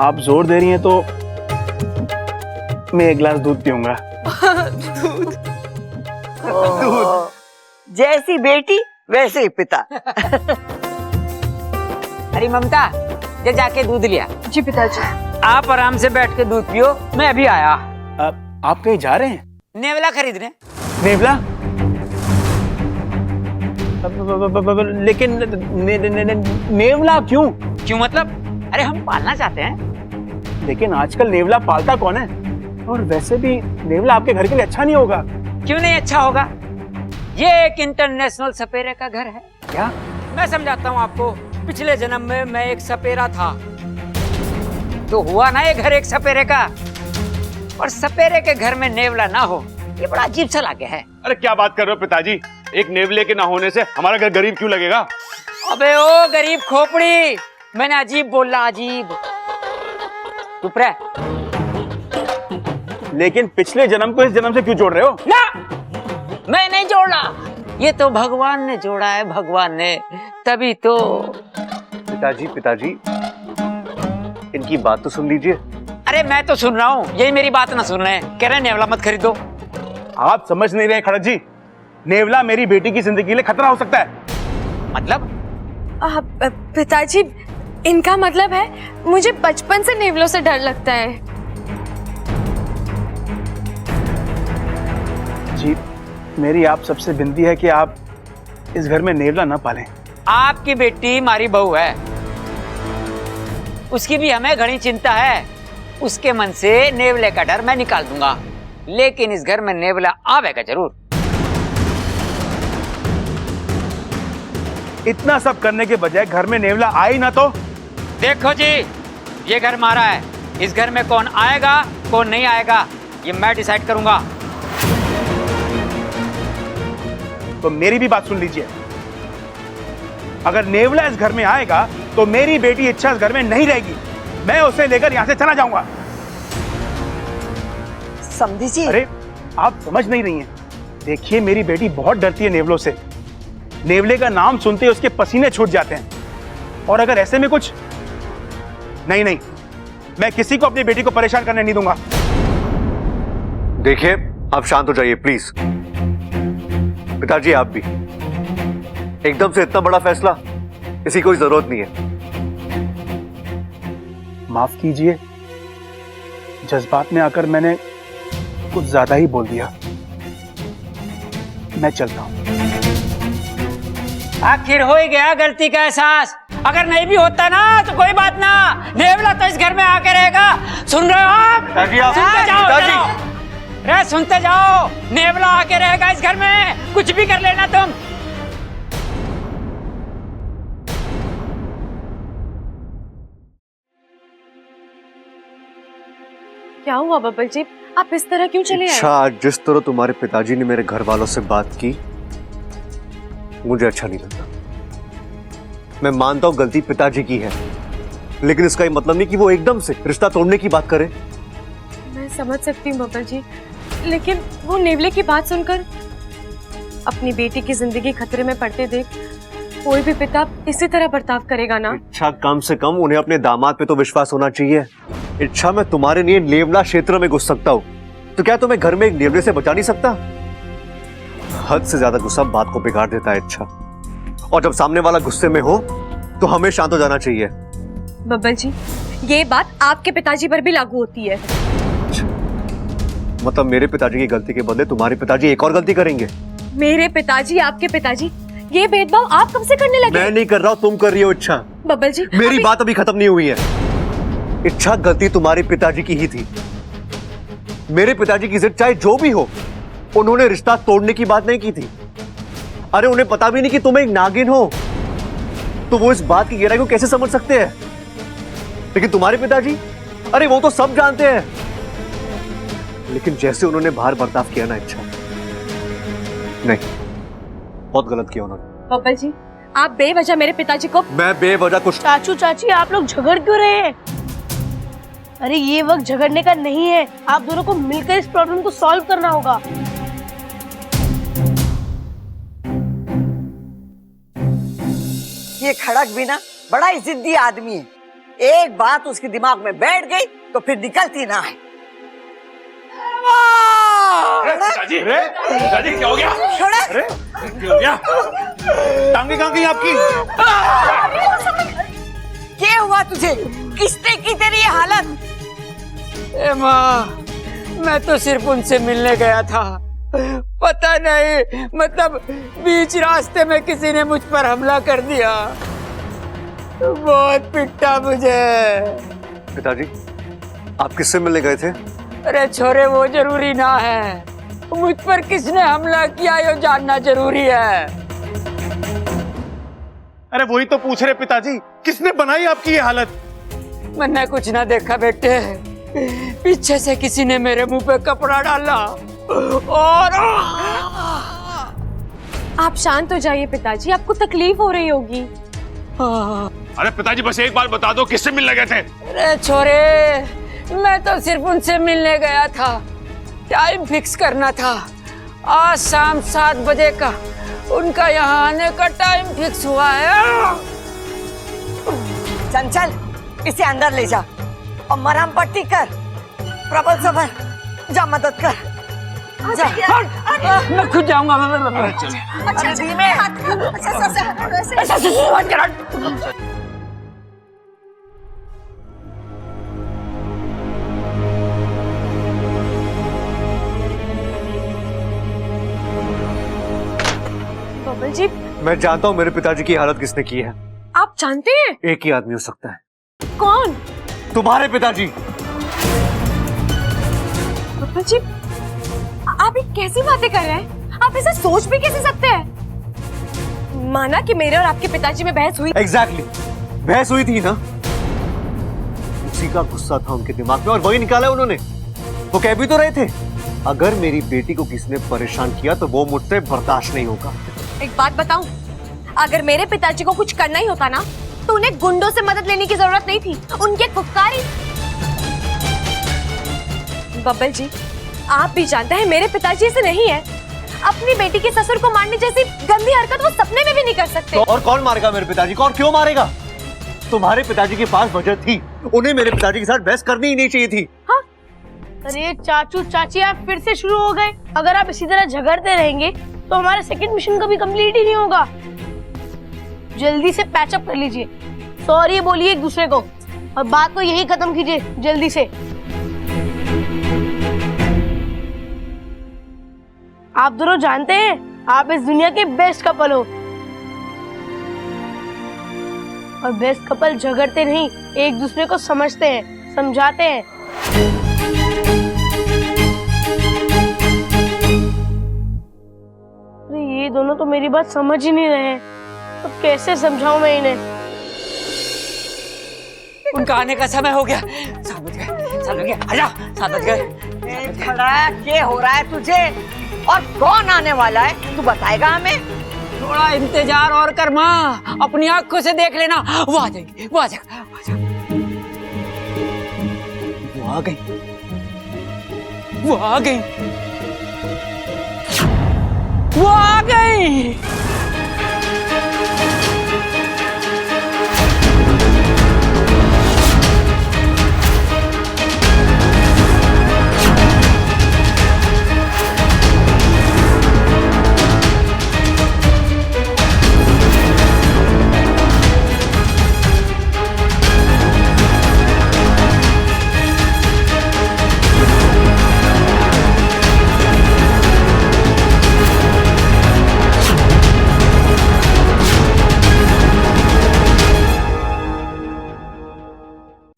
Speaker 10: आप जोर दे रही हैं तो मैं एक गिलास दूध पीऊंगा।
Speaker 2: जैसी बेटी वैसे ही पिता।
Speaker 6: अरे ममता, ये जाके दूध लिया।
Speaker 5: जी पिताजी।
Speaker 6: आप आराम से बैठ के दूध पियो, मैं अभी आया।
Speaker 10: आप कहीं जा रहे हैं?
Speaker 6: नेवला खरीदने।
Speaker 10: नेवला? लेकिन नेवला क्यों?
Speaker 6: क्यों मतलब? अरे हम पालना चाहते हैं।
Speaker 10: लेकिन आजकल नेवला पालता कौन है? और वैसे भी नेवला आपके घर के लिए अच्छा नहीं होगा।
Speaker 6: क्यों नहीं अच्छा होगा? ये एक इंटरनेशनल सपेरे का घर है।
Speaker 10: क्या?
Speaker 6: मैं समझाता हूँ आपको। पिछले जन्म में मैं एक सपेरा था, तो हुआ ना ये घर एक सपेरे का। और सपेरे के घर में नेवला ना हो, ये बड़ा अजीब सा लगे है।
Speaker 4: अरे क्या बात कर रहे हो पिताजी? एक नेवले के ना होने से हमारा घर गरीब क्यों लगेगा?
Speaker 6: अबे ओ गरीब खोपड़ी, मैंने अजीब बोला, अजीब। चुप रह।
Speaker 10: लेकिन पिछले जन्म को इस जन्म से क्यों जोड़ रहे हो?
Speaker 6: ना, मैं नहीं जोड़ा, ये तो भगवान ने जोड़ा है, भगवान ने। तभी तो।
Speaker 7: पिताजी इनकी बात तो सुन लीजिए।
Speaker 6: अरे मैं तो सुन रहा हूँ, यही मेरी बात ना सुन रहे हैं। कह रहे हैं नेवला मत खरीदो।
Speaker 10: आप समझ नहीं रहे खड़क जी, नेवला मेरी बेटी की जिंदगी के लिए खतरा हो सकता है।
Speaker 6: मतलब?
Speaker 5: पिताजी, इनका मतलब है मुझे बचपन से नेवलों से डर लगता है।
Speaker 10: जी, मेरी आप सबसे विनती है कि आप इस घर में नेवला न पालें।
Speaker 6: आपकी बेटी हमारी बहू है, उसकी भी हमें घनी चिंता है। उसके मन से नेवले का डर मैं निकाल दूंगा, लेकिन इस घर में नेवला आवेगा जरूर।
Speaker 10: इतना सब करने के बजाय घर में नेवला आए ना तो।
Speaker 6: देखो जी, ये घर हमारा है। इस घर में कौन आएगा कौन नहीं आएगा ये मैं डिसाइड करूंगा।
Speaker 10: तो मेरी भी बात सुन लीजिए। अगर नेवला इस घर में आएगा तो मेरी बेटी इच्छा इस घर में नहीं रहेगी। मैं उसे लेकर यहां से चला जाऊंगा।
Speaker 2: समझी जी?
Speaker 10: अरे आप समझ नहीं रही हैं। देखिए, मेरी बेटी बहुत डरती है नेवलों से। नेवले का नाम सुनते ही उसके पसीने छूट जाते हैं। और अगर ऐसे में कुछ नहीं, मैं किसी को अपनी बेटी को परेशान करने नहीं दूंगा।
Speaker 7: देखिए, आप शांत हो जाइए प्लीज। पिताजी आप भी। एकदम से इतना बड़ा फैसला, इसकी कोई जरूरत नहीं है।
Speaker 10: माफ कीजिए, जज्बात में आकर मैंने कुछ ज्यादा ही बोल दिया। मैं चलता हूं।
Speaker 6: आखिर हो ही गया गलती का एहसास। अगर नहीं भी होता ना तो कोई बात ना, नेवला तो इस घर में आके रहेगा। सुन रहे हो आप? सुनते जाओ, रे सुनते जाओ। नेवला आके रहेगा इस घर में, कुछ भी कर लेना तुम।
Speaker 5: क्या हुआ बब्बल जी, आप इस तरह क्यों चले आए?
Speaker 7: अच्छा, आज जिस तरह तुम्हारे पिताजी ने मेरे घर वालों से बात की, मुझे अच्छा नहीं लगा। मैं मानता हूं गलती पिताजी की है, लेकिन इसका ये मतलब नहीं कि वो एकदम से रिश्ता तोड़ने की बात करे।
Speaker 5: मैं समझ सकती हूँ बब्बल जी, लेकिन वो नेवले की बात सुनकर अपनी बेटी की जिंदगी खतरे में पड़ते देख कोई भी पिता इसी तरह बर्ताव करेगा ना।
Speaker 7: इच्छा, कम से कम उन्हें अपने दामाद पे तो विश्वास होना चाहिए। इच्छा, मैं तुम्हारे लिए नेवला क्षेत्र में घुस सकता हूँ, तो क्या तुम्हें घर में एक नेवले से बचा नहीं सकता? हद से ज्यादा गुस्सा बात को बिगाड़ देता है इच्छा, और जब सामने वाला गुस्से में हो तो हमें शांत हो जाना चाहिए।
Speaker 5: बब्बल जी, ये बात आपके पिताजी पर भी लागू होती है।
Speaker 7: मतलब मेरे पिताजी की गलती के बदले तुम्हारे पिताजी एक और गलती करेंगे?
Speaker 5: मेरे पिताजी, आपके पिताजी, ये भेदभाव आप कब से करने लगे?
Speaker 7: मैं नहीं कर रहा हूँ, तुम कर रही हो इच्छा।
Speaker 5: बब्बल जी,
Speaker 7: मेरी बात अभी खत्म नहीं हुई है। इच्छा, गलती तुम्हारे पिताजी की ही थी। मेरे पिताजी की जिद चाहे जो भी हो, उन्होंने रिश्ता तोड़ने की बात नहीं की थी। अरे उन्हें पता भी नहीं कि तुम एक नागिन हो, तो वो इस बात की गहराई को कैसे समझ सकते हैं? लेकिन तुम्हारे पिताजी, अरे वो तो सब जानते हैं। लेकिन जैसे उन्होंने बाहर बर्ताव किया ना इच्छा, नहीं, बहुत गलत किया उन्होंने।
Speaker 5: बब्बल जी, आप बेवजह मेरे पिताजी को।
Speaker 7: मैं बेवजह कुछ।
Speaker 8: चाचू चाची, आप लोग झगड़ क्यों रहे हैं? अरे ये वक्त झगड़ने का नहीं है, आप दोनों को मिलकर इस प्रॉब्लम को सॉल्व करना होगा।
Speaker 2: ये खड़क भी ना बड़ा ही जिद्दी आदमी है। एक बात उसके दिमाग में बैठ गई तो फिर निकलती ना है।
Speaker 4: पिताजी, पिताजी क्या हो गया?
Speaker 2: खड़क,
Speaker 4: क्या हो गया?
Speaker 3: टांगे कहाँ गई आपकी?
Speaker 2: क्या हुआ तुझे? किसने की तेरी ये हालत?
Speaker 6: ए माँ, मैं तो सिर्फ उनसे मिलने गया था। पता नहीं, मतलब बीच रास्ते में किसी ने मुझ पर हमला कर दिया। बहुत पिटा मुझे।
Speaker 7: पिताजी, आप किससे मिलने गए थे?
Speaker 6: अरे छोरे, वो जरूरी ना है। मुझ पर किसने हमला किया ये जानना जरूरी है।
Speaker 3: अरे वही तो पूछ रहे पिताजी, किसने बनाई आपकी ये हालत?
Speaker 6: मैंने कुछ ना देखा बेटे, पीछे से किसी ने मेरे मुंह पे कपड़ा डाला और
Speaker 5: आप शांत हो जाइए पिताजी, आपको तकलीफ हो रही होगी।
Speaker 4: अरे पिताजी बस एक बार बता दो, किससे मिलने गए थे?
Speaker 6: अरे छोरे, मैं तो सिर्फ उनसे मिलने गया था, टाइम फिक्स करना था। आज शाम 7 बजे का उनका यहाँ आने का टाइम फिक्स हुआ है।
Speaker 2: चंचल, इसे अंदर ले जा और मरहम पट्टी कर। प्रबल सबर, जा मदद कर। जा।
Speaker 6: मैं खुद जाऊंगा।
Speaker 2: अच्छा धीमे।
Speaker 5: बबल जी,
Speaker 7: मैं जानता हूँ मेरे पिताजी की हालत किसने की है।
Speaker 5: आप जानते हैं?
Speaker 7: एक ही आदमी हो सकता है।
Speaker 5: कौन?
Speaker 7: तुम्हारे पिताजी।
Speaker 5: बबल जी, आप ये कैसी बातें कर रहे हैं? आप ऐसा सोच भी कैसे सकते हैं? माना कि मेरे और आपके पिताजी में बहस हुई।
Speaker 7: एग्जैक्टली, बहस हुई थी ना, उसी का गुस्सा था उनके दिमाग में और वही निकाला उन्होंने। वो कह भी तो रहे थे, अगर मेरी बेटी को किसी ने परेशान किया तो वो मुझसे बर्दाश्त नहीं होगा।
Speaker 5: एक बात बताऊं, अगर मेरे पिताजी को कुछ करना ही होता ना, तो उन्हें गुंडों से मदद लेने की जरूरत नहीं थी, उनके फुफकारी। बब्बल जी, आप भी जानते हैं मेरे पिताजी ऐसे नहीं है। अपनी बेटी के ससुर को मारने जैसी गंदी हरकत वो सपने में भी नहीं कर सकते।
Speaker 7: तो और कौन मारेगा मेरे पिताजी को, और क्यों मारेगा? तुम्हारे पिताजी के पास वजह थी, उन्हें मेरे पिताजी के साथ बहस करनी ही नहीं चाहिए थी।
Speaker 5: हाँ?
Speaker 8: अरे चाचू चाची, आप फिर से शुरू हो गए। अगर आप इसी तरह झगड़ते रहेंगे तो हमारा सेकंड मिशन कभी कंप्लीट ही नहीं होगा। जल्दी से पैचअप कर लीजिए, सॉरी बोलिए एक दूसरे को और बात को यही खत्म कीजिए जल्दी से। आप दोनों जानते हैं आप इस दुनिया के बेस्ट कपल हो, और बेस्ट कपल झगड़ते नहीं, एक दूसरे को समझते हैं, समझाते हैं। अरे ये दोनों तो मेरी बात समझ ही नहीं रहे हैं, तो कैसे समझाऊं मैं इन्हें?
Speaker 6: उनका आने का समय हो गया। 7 बज गए, आजा, 7 बज गए।
Speaker 2: खड़ा क्या हो रहा है तुझे, और कौन आने वाला है तू बताएगा हमें?
Speaker 6: थोड़ा इंतजार और कर माँ, अपनी आंखों से देख लेना, वो आ जाएगी, वो आ जाएगा। वो आ गई, वो आ गई, वो आ गई।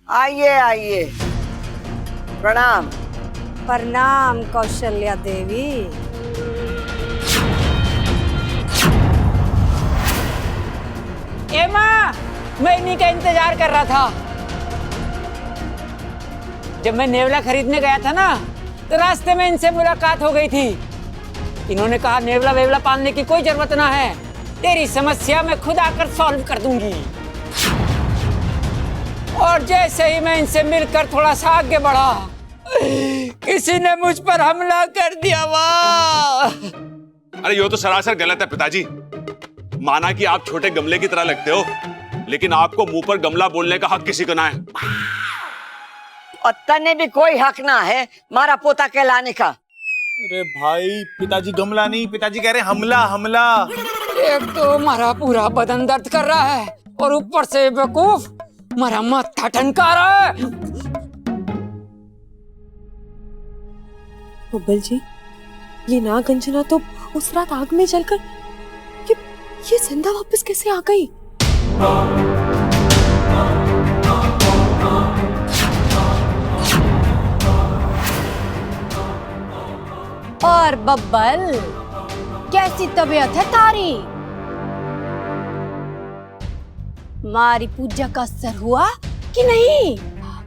Speaker 2: आइए आइए, प्रणाम।
Speaker 1: प्रणाम कौशल्या देवी।
Speaker 6: ए माँ, मैं इन्हीं का इंतजार कर रहा था। जब मैं नेवला खरीदने गया था ना, तो रास्ते में इनसे मुलाकात हो गई थी। इन्होंने कहा नेवला वेवला पालने की कोई जरूरत ना है, तेरी समस्या मैं खुद आकर सॉल्व कर दूंगी। और जैसे ही मैं इनसे मिलकर थोड़ा सा आगे बढ़ा, किसी ने मुझ पर हमला कर दिया। वाह!
Speaker 4: अरे ये तो सरासर गलत है पिताजी। माना कि आप छोटे गमले की तरह लगते हो, लेकिन आपको मुंह पर गमला बोलने का हक किसी को ना है।
Speaker 2: और तने भी कोई हक ना है मारा पोता कहलाने का।
Speaker 3: अरे भाई, पिताजी गमला नहीं, पिताजी कह रहे हमला हमला।
Speaker 6: एक तो हमारा पूरा बदन दर्द कर रहा है और ऊपर से बेवकूफ हमारा माथा ठनका रहा है।
Speaker 5: बब्बल जी, ये नागंजना तो उस रात आग में जलकर ये जिंदा वापस कैसे आ गई?
Speaker 8: और बब्बल, कैसी तबीयत है तारी? मारी पूजा का असर हुआ कि नहीं?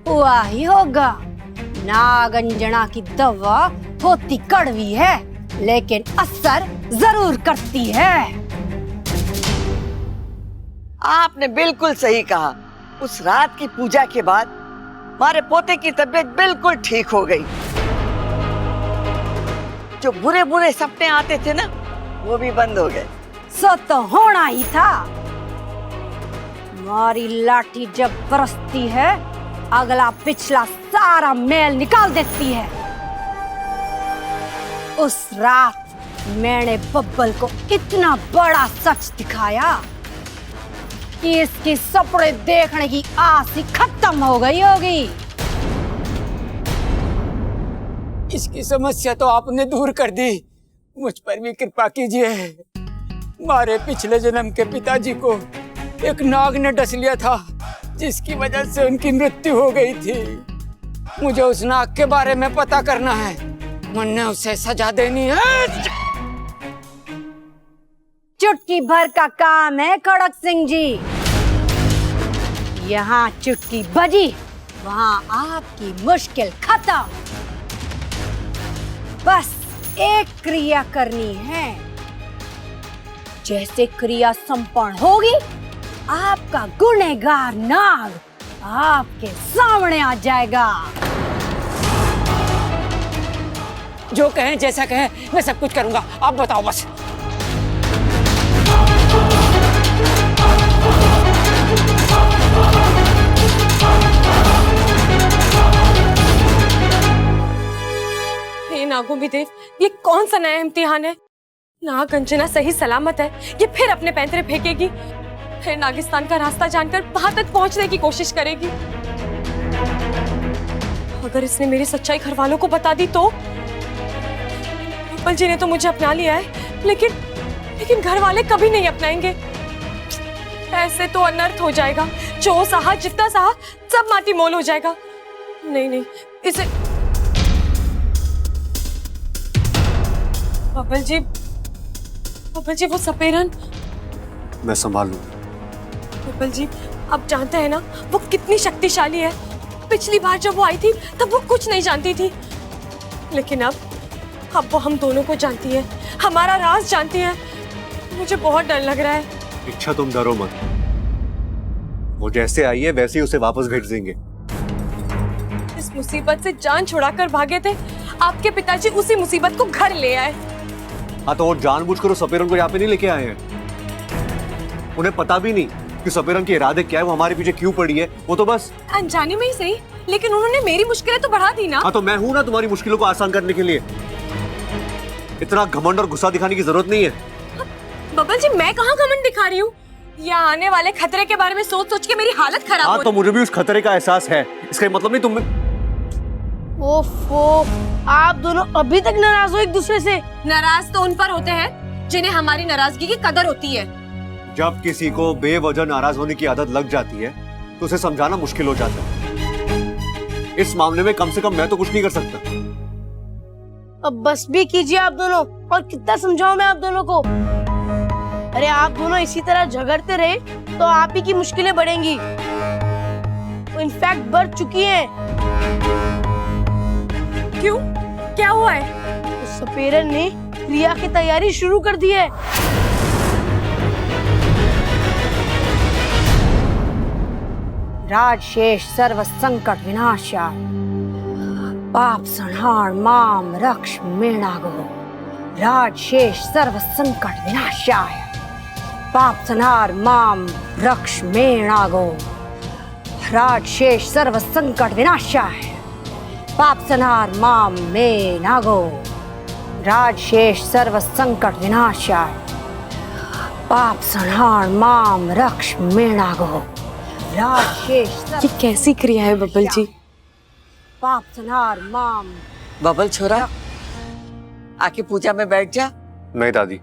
Speaker 8: हुआ ही होगा। नागंजना की दवा होती कड़वी है, लेकिन असर जरूर करती है।
Speaker 2: आपने बिल्कुल सही कहा। उस रात की पूजा के बाद हमारे पोते की तबीयत बिल्कुल ठीक हो गई। जो बुरे बुरे सपने आते थे ना, वो भी बंद हो गए।
Speaker 8: सो तो होना ही था। मारी लाठी जब बरसती है, अगला पिछला सारा मैल निकाल देती है। उस रात मैंने बब्बल को इतना बड़ा सच दिखाया कि इसकी सपने देखने की आस ही खत्म हो गई होगी।
Speaker 6: इसकी समस्या तो आपने दूर कर दी, मुझ पर भी कृपा कीजिए। हमारे पिछले जन्म के पिताजी को एक नाग ने डस लिया था, जिसकी वजह से उनकी मृत्यु हो गई थी। मुझे उस नाग के बारे में पता करना है, वरना उसे सजा देनी है।
Speaker 8: चुटकी भर का काम है खड़क सिंह जी। यहाँ चुटकी बजी, वहाँ आपकी मुश्किल खत्म। बस एक क्रिया करनी है। जैसे क्रिया संपन्न होगी, आपका गुनहगार नाग आपके सामने आ जाएगा।
Speaker 6: जो कहें, जैसा कहें, मैं सब कुछ करूंगा। आप बताओ बस।
Speaker 5: हे नागों भी देव, ये कौन सा नया इम्तिहान है? नागंजना सही सलामत है, ये फिर अपने पैंतरे फेंकेगी, फिर नागिस्तान का रास्ता जानकर वहां तक पहुंचने की कोशिश करेगी। अगर इसने मेरी सच्चाई घर वालों को बता दी तो? बब्बल जी ने तो मुझे अपना लिया है, लेकिन घर वाले कभी नहीं अपनाएंगे। ऐसे तो अनर्थ हो जाएगा। जो सहा, जितना सहा, सब माटी मोल हो जाएगा। नहीं, इसे बब्बल जी वो सपेरन
Speaker 7: मैं संभाल लूं।
Speaker 5: बब्बल जी, आप जानते हैं ना वो कितनी शक्तिशाली है। पिछली बार जब वो आई थी तब वो कुछ नहीं जानती थी, लेकिन अब वो हम दोनों को जानती है, हमारा राज जानती है। मुझे बहुत डर लग रहा है।
Speaker 7: इच्छा, तुम डरो मत। वो जैसे आई है वैसे ही उसे वापस भेज देंगे।
Speaker 5: इस मुसीबत से जान छुड़ाकर भागे थे, आपके पिताजी उसी मुसीबत को घर ले आए।
Speaker 7: हाँ, तो वो जानबूझकर उस सपेरन को यहाँ पे नहीं लेके आए हैं। उन्हें पता भी नहीं कि सपेरन के इरादे क्या है, वो हमारे पीछे क्यों पड़ी है। वो तो बस
Speaker 5: अनजाने में ही सही, लेकिन उन्होंने मेरी मुश्किलें तो बढ़ा दी ना।
Speaker 7: हाँ, तो मैं हूं ना तुम्हारी मुश्किलों को आसान करने के लिए। इतना घमंड और गुस्सा दिखाने की जरूरत नहीं है।
Speaker 5: बब्बल जी, मैं कहाँ घमंड दिखा रही हूँ? या आने वाले खतरे के बारे में सोच सोच के मेरी हालत खराब
Speaker 7: हाँ, तो मुझे भी उस खतरे का एहसास है। इसका मतलब नहीं तुम।
Speaker 8: ओफो, आप दोनों अभी तक नाराज हो एक दूसरे से?
Speaker 5: नाराज तो उन पर होते हैं जिन्हें हमारी नाराजगी की कदर होती है।
Speaker 7: जब किसी को बेवजह नाराज होने की आदत लग जाती है तो उसे समझाना मुश्किल हो जाता है। इस मामले में कम से कम मैं तो कुछ नहीं कर सकता।
Speaker 8: अब बस भी कीजिए आप दोनों। और कितना समझाऊं मैं आप दोनों को? अरे आप दोनों इसी तरह झगड़ते रहे तो आप ही की मुश्किलें बढ़ेंगी, इनफैक्ट बढ़ चुकी हैं।
Speaker 5: क्यों? क्या हुआ है?
Speaker 8: उस सपेरन ने क्रिया की तैयारी शुरू कर दी है। राजशेष सर्व संकट विनाशाय, पाप संहार माम रक्ष मेणागो। राजशेष सर्व संकट विनाशाय, पाप संहार माम रक्ष मेणागो। राजशेष सर्व संकट विनाशाय, पाप संहार माम मेणागो। राजशेष सर्व संकट विनाशाय, पाप संहार माम रक्ष मेणागो। राजशेष
Speaker 5: ये कैसी क्रिया है बब्बल जी?
Speaker 8: पाप संहार माम।
Speaker 2: बबल छोरा, आके पूजा में बैठ जा।
Speaker 7: नहीं दादी,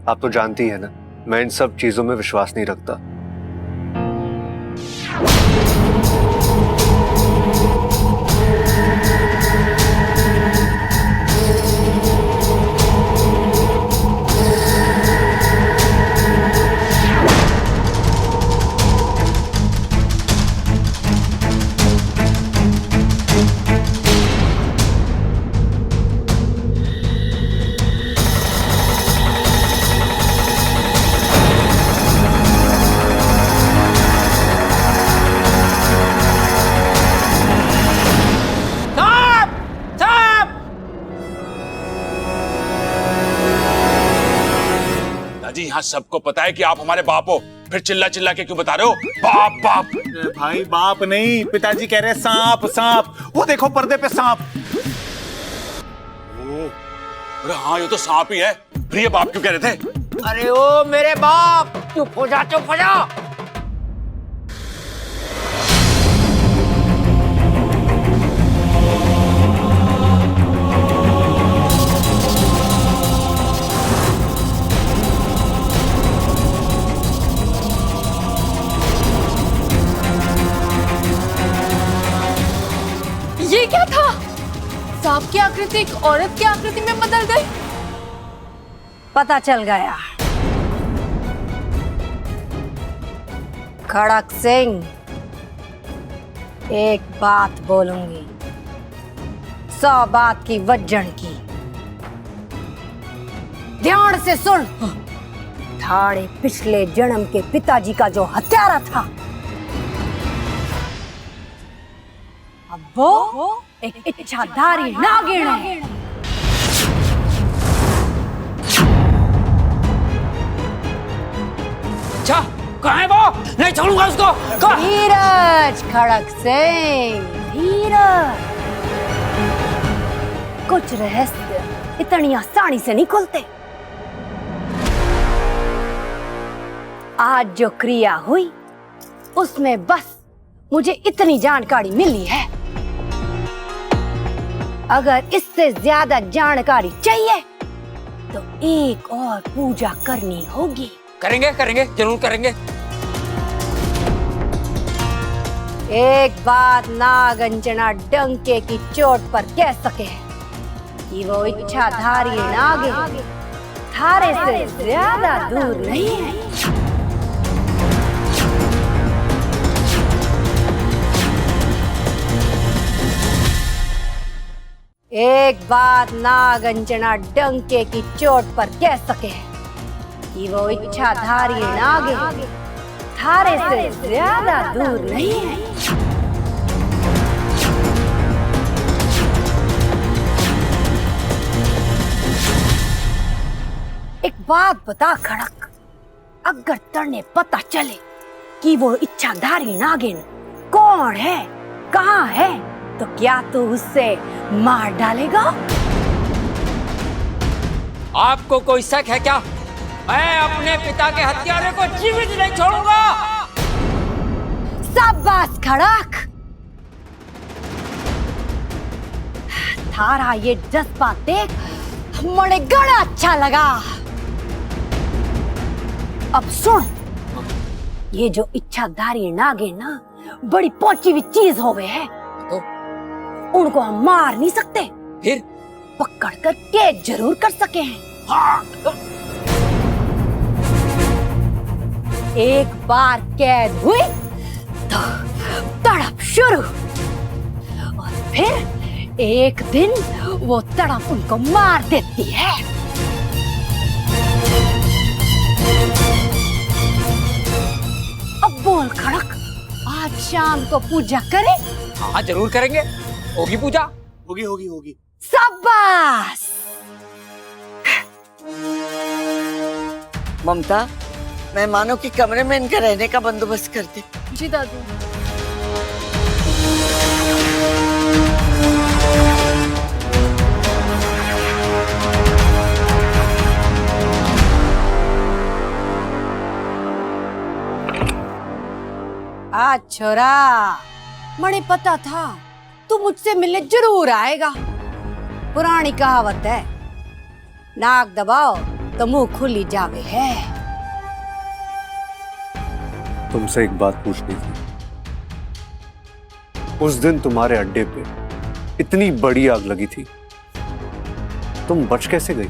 Speaker 7: आप तो जानती है ना, मैं इन सब चीजों में विश्वास नहीं रखता।
Speaker 4: यहाँ सबको पता है कि आप हमारे बाप हो, फिर चिल्ला चिल्ला के क्यों बता रहे हो बाप बाप?
Speaker 3: भाई बाप नहीं, पिताजी कह रहे हैं सांप सांप, वो देखो पर्दे पे सांप।
Speaker 4: अरे हाँ, ये तो सांप ही है। फिर ये बाप क्यों कह रहे थे?
Speaker 6: अरे ओ मेरे बाप, चुप हो जा, चुप हो जा।
Speaker 5: ये क्या था? सांप की आकृति एक औरत की आकृति में बदल गई।
Speaker 1: पता चल गया। खड़क सिंह, एक बात बोलूंगी, 100 बात की वज्जन की। ध्यान से सुन। थारे पिछले जन्म के पिताजी का जो हत्यारा था, अब वो एक इच्छाधारी नागिन है।
Speaker 6: अच्छा, कहाँ है वो? नहीं छोड़ूंगा उसको।
Speaker 1: धीरज खड़क सिंह, धीरज। कुछ रहस्य इतनी आसानी से नहीं खुलते। आज जो क्रिया हुई उसमें बस मुझे इतनी जानकारी मिली है। अगर इससे ज्यादा जानकारी चाहिए तो एक और पूजा करनी होगी।
Speaker 6: करेंगे करेंगे, जरूर करेंगे।
Speaker 1: एक बात नागंजना डंके की चोट पर कह सके कि वो इच्छाधारी नागिन थारे से ज्यादा दूर नहीं है। एक बात नागंजना डंके की चोट पर कह सके कि वो इच्छाधारी नागिन थारे से ज्यादा दूर नहीं है। एक बात बता खड़क, अगर तने पता चले कि वो इच्छाधारी नागिन कौन है, कहाँ है, तो क्या तू उससे मार डालेगा?
Speaker 6: आपको कोई शक है क्या? मैं अपने पिता के हत्यारे को जीवित नहीं छोड़ूंगा।
Speaker 1: शाबाश खड़क, थारा ये जज्बा देख मुझे बड़ा अच्छा लगा। अब सुन, ये जो इच्छाधारी नागिन ना बड़ी पहुंची हुई चीज हो गए है, तो उनको हम मार नहीं सकते,
Speaker 6: फिर
Speaker 1: पकड़ कर कैद जरूर कर सके हैं।
Speaker 6: हाँ।
Speaker 1: एक बार कैद हुई तो तड़प शुरू, और फिर एक दिन वो तड़प उनको मार देती है। अब बोल खड़क, आज शाम को पूजा करें?
Speaker 6: हाँ जरूर करेंगे, होगी पूजा।
Speaker 4: होगी होगी होगी।
Speaker 1: शाबाश।
Speaker 2: ममता, मेहमानों के कमरे में इनके रहने का बंदोबस्त कर दे।
Speaker 5: जी दादू।
Speaker 1: आज छोरा, मुझे पता था तू मुझसे मिलने जरूर आएगा। पुरानी कहावत है, नाक दबाओ तो मुंह खुली जावे है।
Speaker 7: तुमसे एक बात पूछनी थी। उस दिन तुम्हारे अड्डे पे इतनी बड़ी आग लगी थी, तुम बच कैसे गई?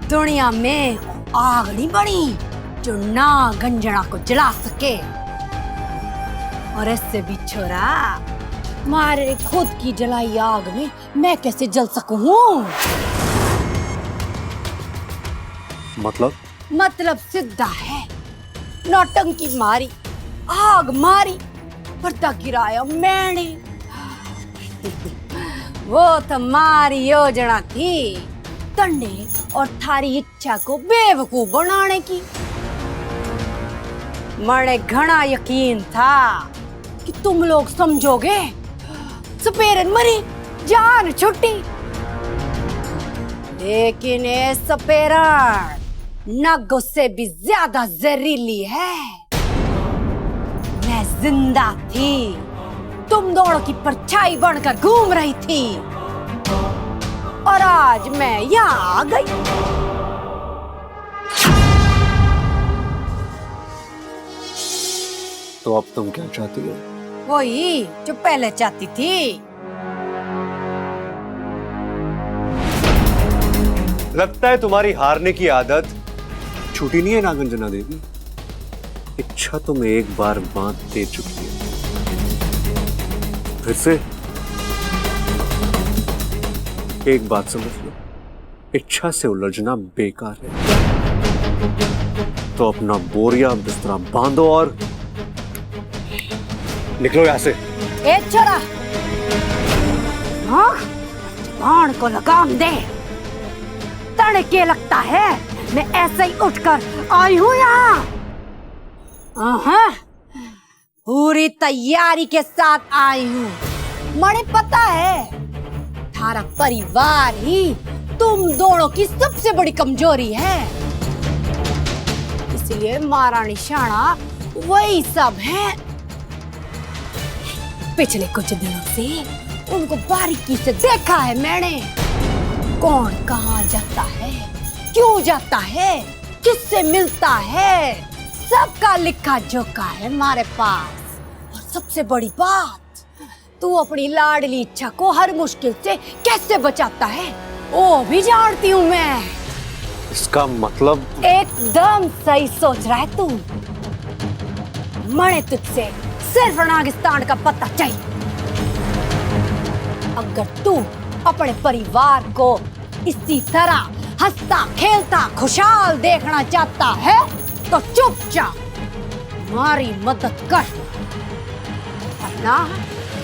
Speaker 1: दुनिया में आग नहीं बनी जो नागंजना को जला सके। और इससे भी छोरा, मारे खुद की जलाई आग में मैं कैसे जल सकूं? मतलब सीधा है, नौटंकी मारी, आग मारी, पर्दा गिराया मैंने। वो तुम्हारी योजना थी, तन्ने और थारी इच्छा को बेवकूफ बनाने की।
Speaker 8: मने घना यकीन था कि तुम लोग समझोगे। सपेरन मरी, जान छुट्टी। लेकिन ये सपेरन नागों से भी ज्यादा जहरीली है। मैं जिंदा थी, तुम दोनों की परछाई बनकर घूम रही थी, और आज मैं यहाँ आ गई।
Speaker 7: तो अब तुम क्या चाहती हो?
Speaker 8: वही जो पहले चाहती थी।
Speaker 7: लगता है तुम्हारी हारने की आदत छूटी नहीं है नागार्जुना देवी। इच्छा तुम्हें एक बार बांध दे चुकी है, फिर से एक बात समझ लो, इच्छा से उलझना बेकार है। तो अपना बोरिया बिस्तरा बांधो और निकलो यहां से।
Speaker 8: ए छोरा, हाँ, बाण को लगाम दे। तड़के लगता है मैं ऐसे ही उठकर आई हूँ यहाँ। पूरी तैयारी के साथ आई हूँ। मुझे पता है थारा परिवार ही तुम दोनों की सबसे बड़ी कमजोरी है, इसलिए मारा निशाना वही सब है। पिछले कुछ दिनों से उनको बारीकी से देखा है मैंने। कौन कहाँ जाता है, क्यों जाता है, किससे मिलता है, सबका लिखा जोखा है हमारे पास। और सबसे बड़ी बात, तू अपनी लाडली इच्छा को हर मुश्किल से कैसे बचाता है वो भी जानती हूँ मैं।
Speaker 7: इसका मतलब?
Speaker 8: एकदम सही सोच रहा है तू। मणे तुझसे सिर्फ नागिस्तान का पता चाहिए। अगर तू अपने परिवार को इसी तरह हंसता खेलता खुशहाल देखना चाहता है तो चुपचाप हमारी मदद कर, वरना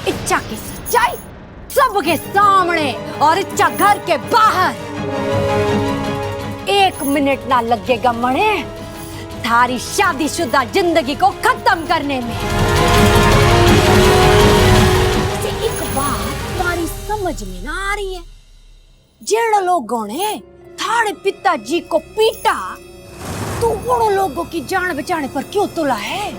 Speaker 8: इच्छा की सच्चाई सबके सामने और इच्छा घर के बाहर। 1 मिनट ना लगेगा मणे थारी शादीशुदा जिंदगी को खत्म करने में। एक बात तुम्हारी समझ में ना आ रही है, जिन लोगों ने थारे पिताजी को पीटा तो उन लोगों की जान बचाने पर क्यों तुला है?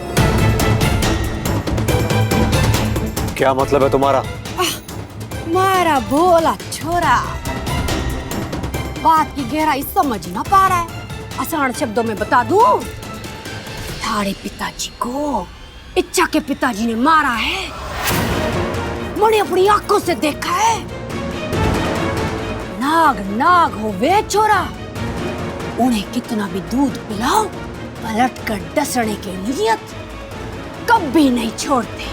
Speaker 7: क्या मतलब है तुम्हारा?
Speaker 8: मारा भोला छोरा बात की गहराई समझ ना पा रहा है। आसान शब्दों में बता दूं, थारे पिताजी को इच्छा के पिताजी ने मारा है। मैंने अपनी आंखों से देखा है। नाग नाग हो वे छोरा, उन्हें कितना भी दूध पिलाओ पलट कर डसने की नियत कभी नहीं छोड़ते।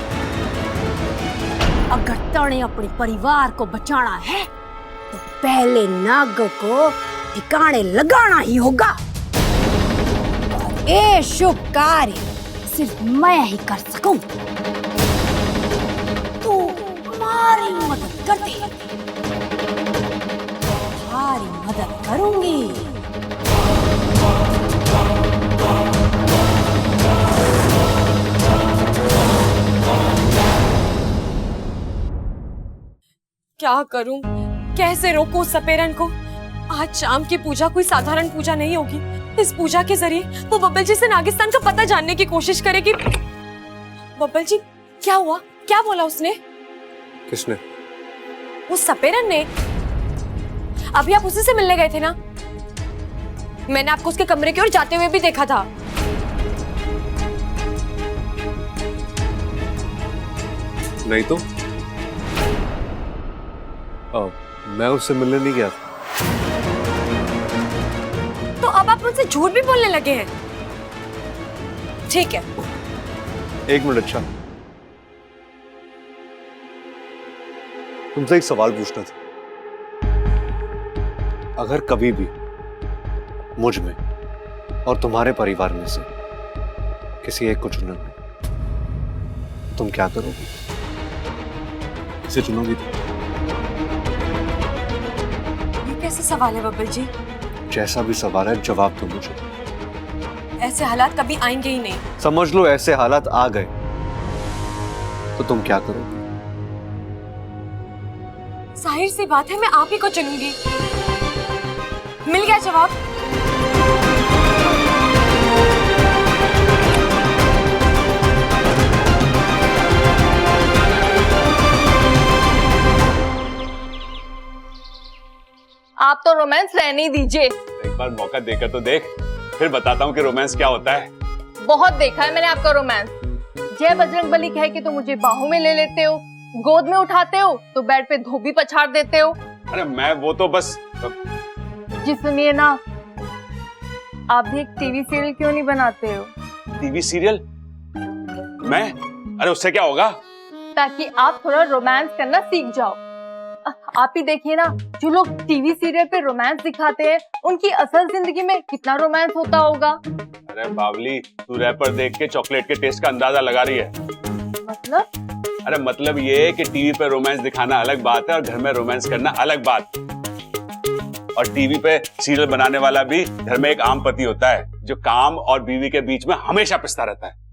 Speaker 8: अगर तने अपने परिवार को बचाना है तो पहले नागों को ठिकाने लगाना ही होगा। ये शुभ कार्य सिर्फ मैं ही कर सकूं। तू हमारी मदद कर दे, तुम्हारी मदद करूंगी।
Speaker 5: क्या करूं, कैसे रोकूं सपेरन को? आज शाम की पूजा कोई साधारण पूजा नहीं होगी। इस पूजा के जरिए वो बब्बल जी से नागिस्तान का पता जानने की कोशिश करेगी। बब्बल जी, क्या हुआ? क्या बोला उसने?
Speaker 7: किसने?
Speaker 5: उस सपेरन ने। अभी आप उसी से मिलने गए थे ना? मैंने आपको उसके कमरे की ओर जाते हुए भी देखा था।
Speaker 7: नहीं तो मैं उससे मिलने नहीं गया था।
Speaker 5: तो अब आप मुझसे झूठ भी बोलने लगे हैं। ठीक है,
Speaker 7: 1 मिनट। अच्छा, तुमसे एक सवाल पूछना था। अगर कभी भी मुझ में और तुम्हारे परिवार में से किसी एक को चुनना है, तुम क्या करोगी? किसे चुनोगी?
Speaker 5: ये कैसे सवाल है बब्बल जी?
Speaker 7: जैसा भी सवाल है, जवाब दो मुझे।
Speaker 5: ऐसे हालात कभी आएंगे ही नहीं।
Speaker 7: समझ लो ऐसे हालात आ गए तो तुम क्या करोगे?
Speaker 5: जाहिर सी बात है, मैं आप ही को चुनूंगी। मिल गया जवाब।
Speaker 1: आप तो रोमांस रहने ही दीजिए।
Speaker 4: एक बार मौका देकर तो देख, फिर बताता हूँ कि रोमांस क्या होता है।
Speaker 1: बहुत देखा है मैंने आपका रोमांस। जय बजरंगबली कहे कि तो मुझे बाहों में ले लेते हो, गोद में उठाते हो तो बेड पे धोबी पछाड़ देते हो।
Speaker 4: अरे मैं वो तो बस।
Speaker 1: जी सुनिए ना, आप भी एक टीवी सीरियल क्यों नहीं बनाते हो?
Speaker 4: TV serial? मैं? अरे उससे क्या होगा?
Speaker 1: ताकि आप थोड़ा रोमांस करना सीख जाओ। आप ही देखिए ना, जो लोग टीवी सीरियल पे रोमांस दिखाते हैं उनकी असल जिंदगी में कितना रोमांस होता होगा।
Speaker 4: अरे बावली, तू रैपर देख के चॉकलेट के टेस्ट का अंदाजा लगा रही है।
Speaker 1: मतलब?
Speaker 4: अरे मतलब ये कि टीवी पे रोमांस दिखाना अलग बात है और घर में रोमांस करना अलग बात। और टीवी पे सीरियल बनाने वाला भी घर में एक आम पति होता है जो काम और बीवी के बीच में हमेशा पिसता रहता है।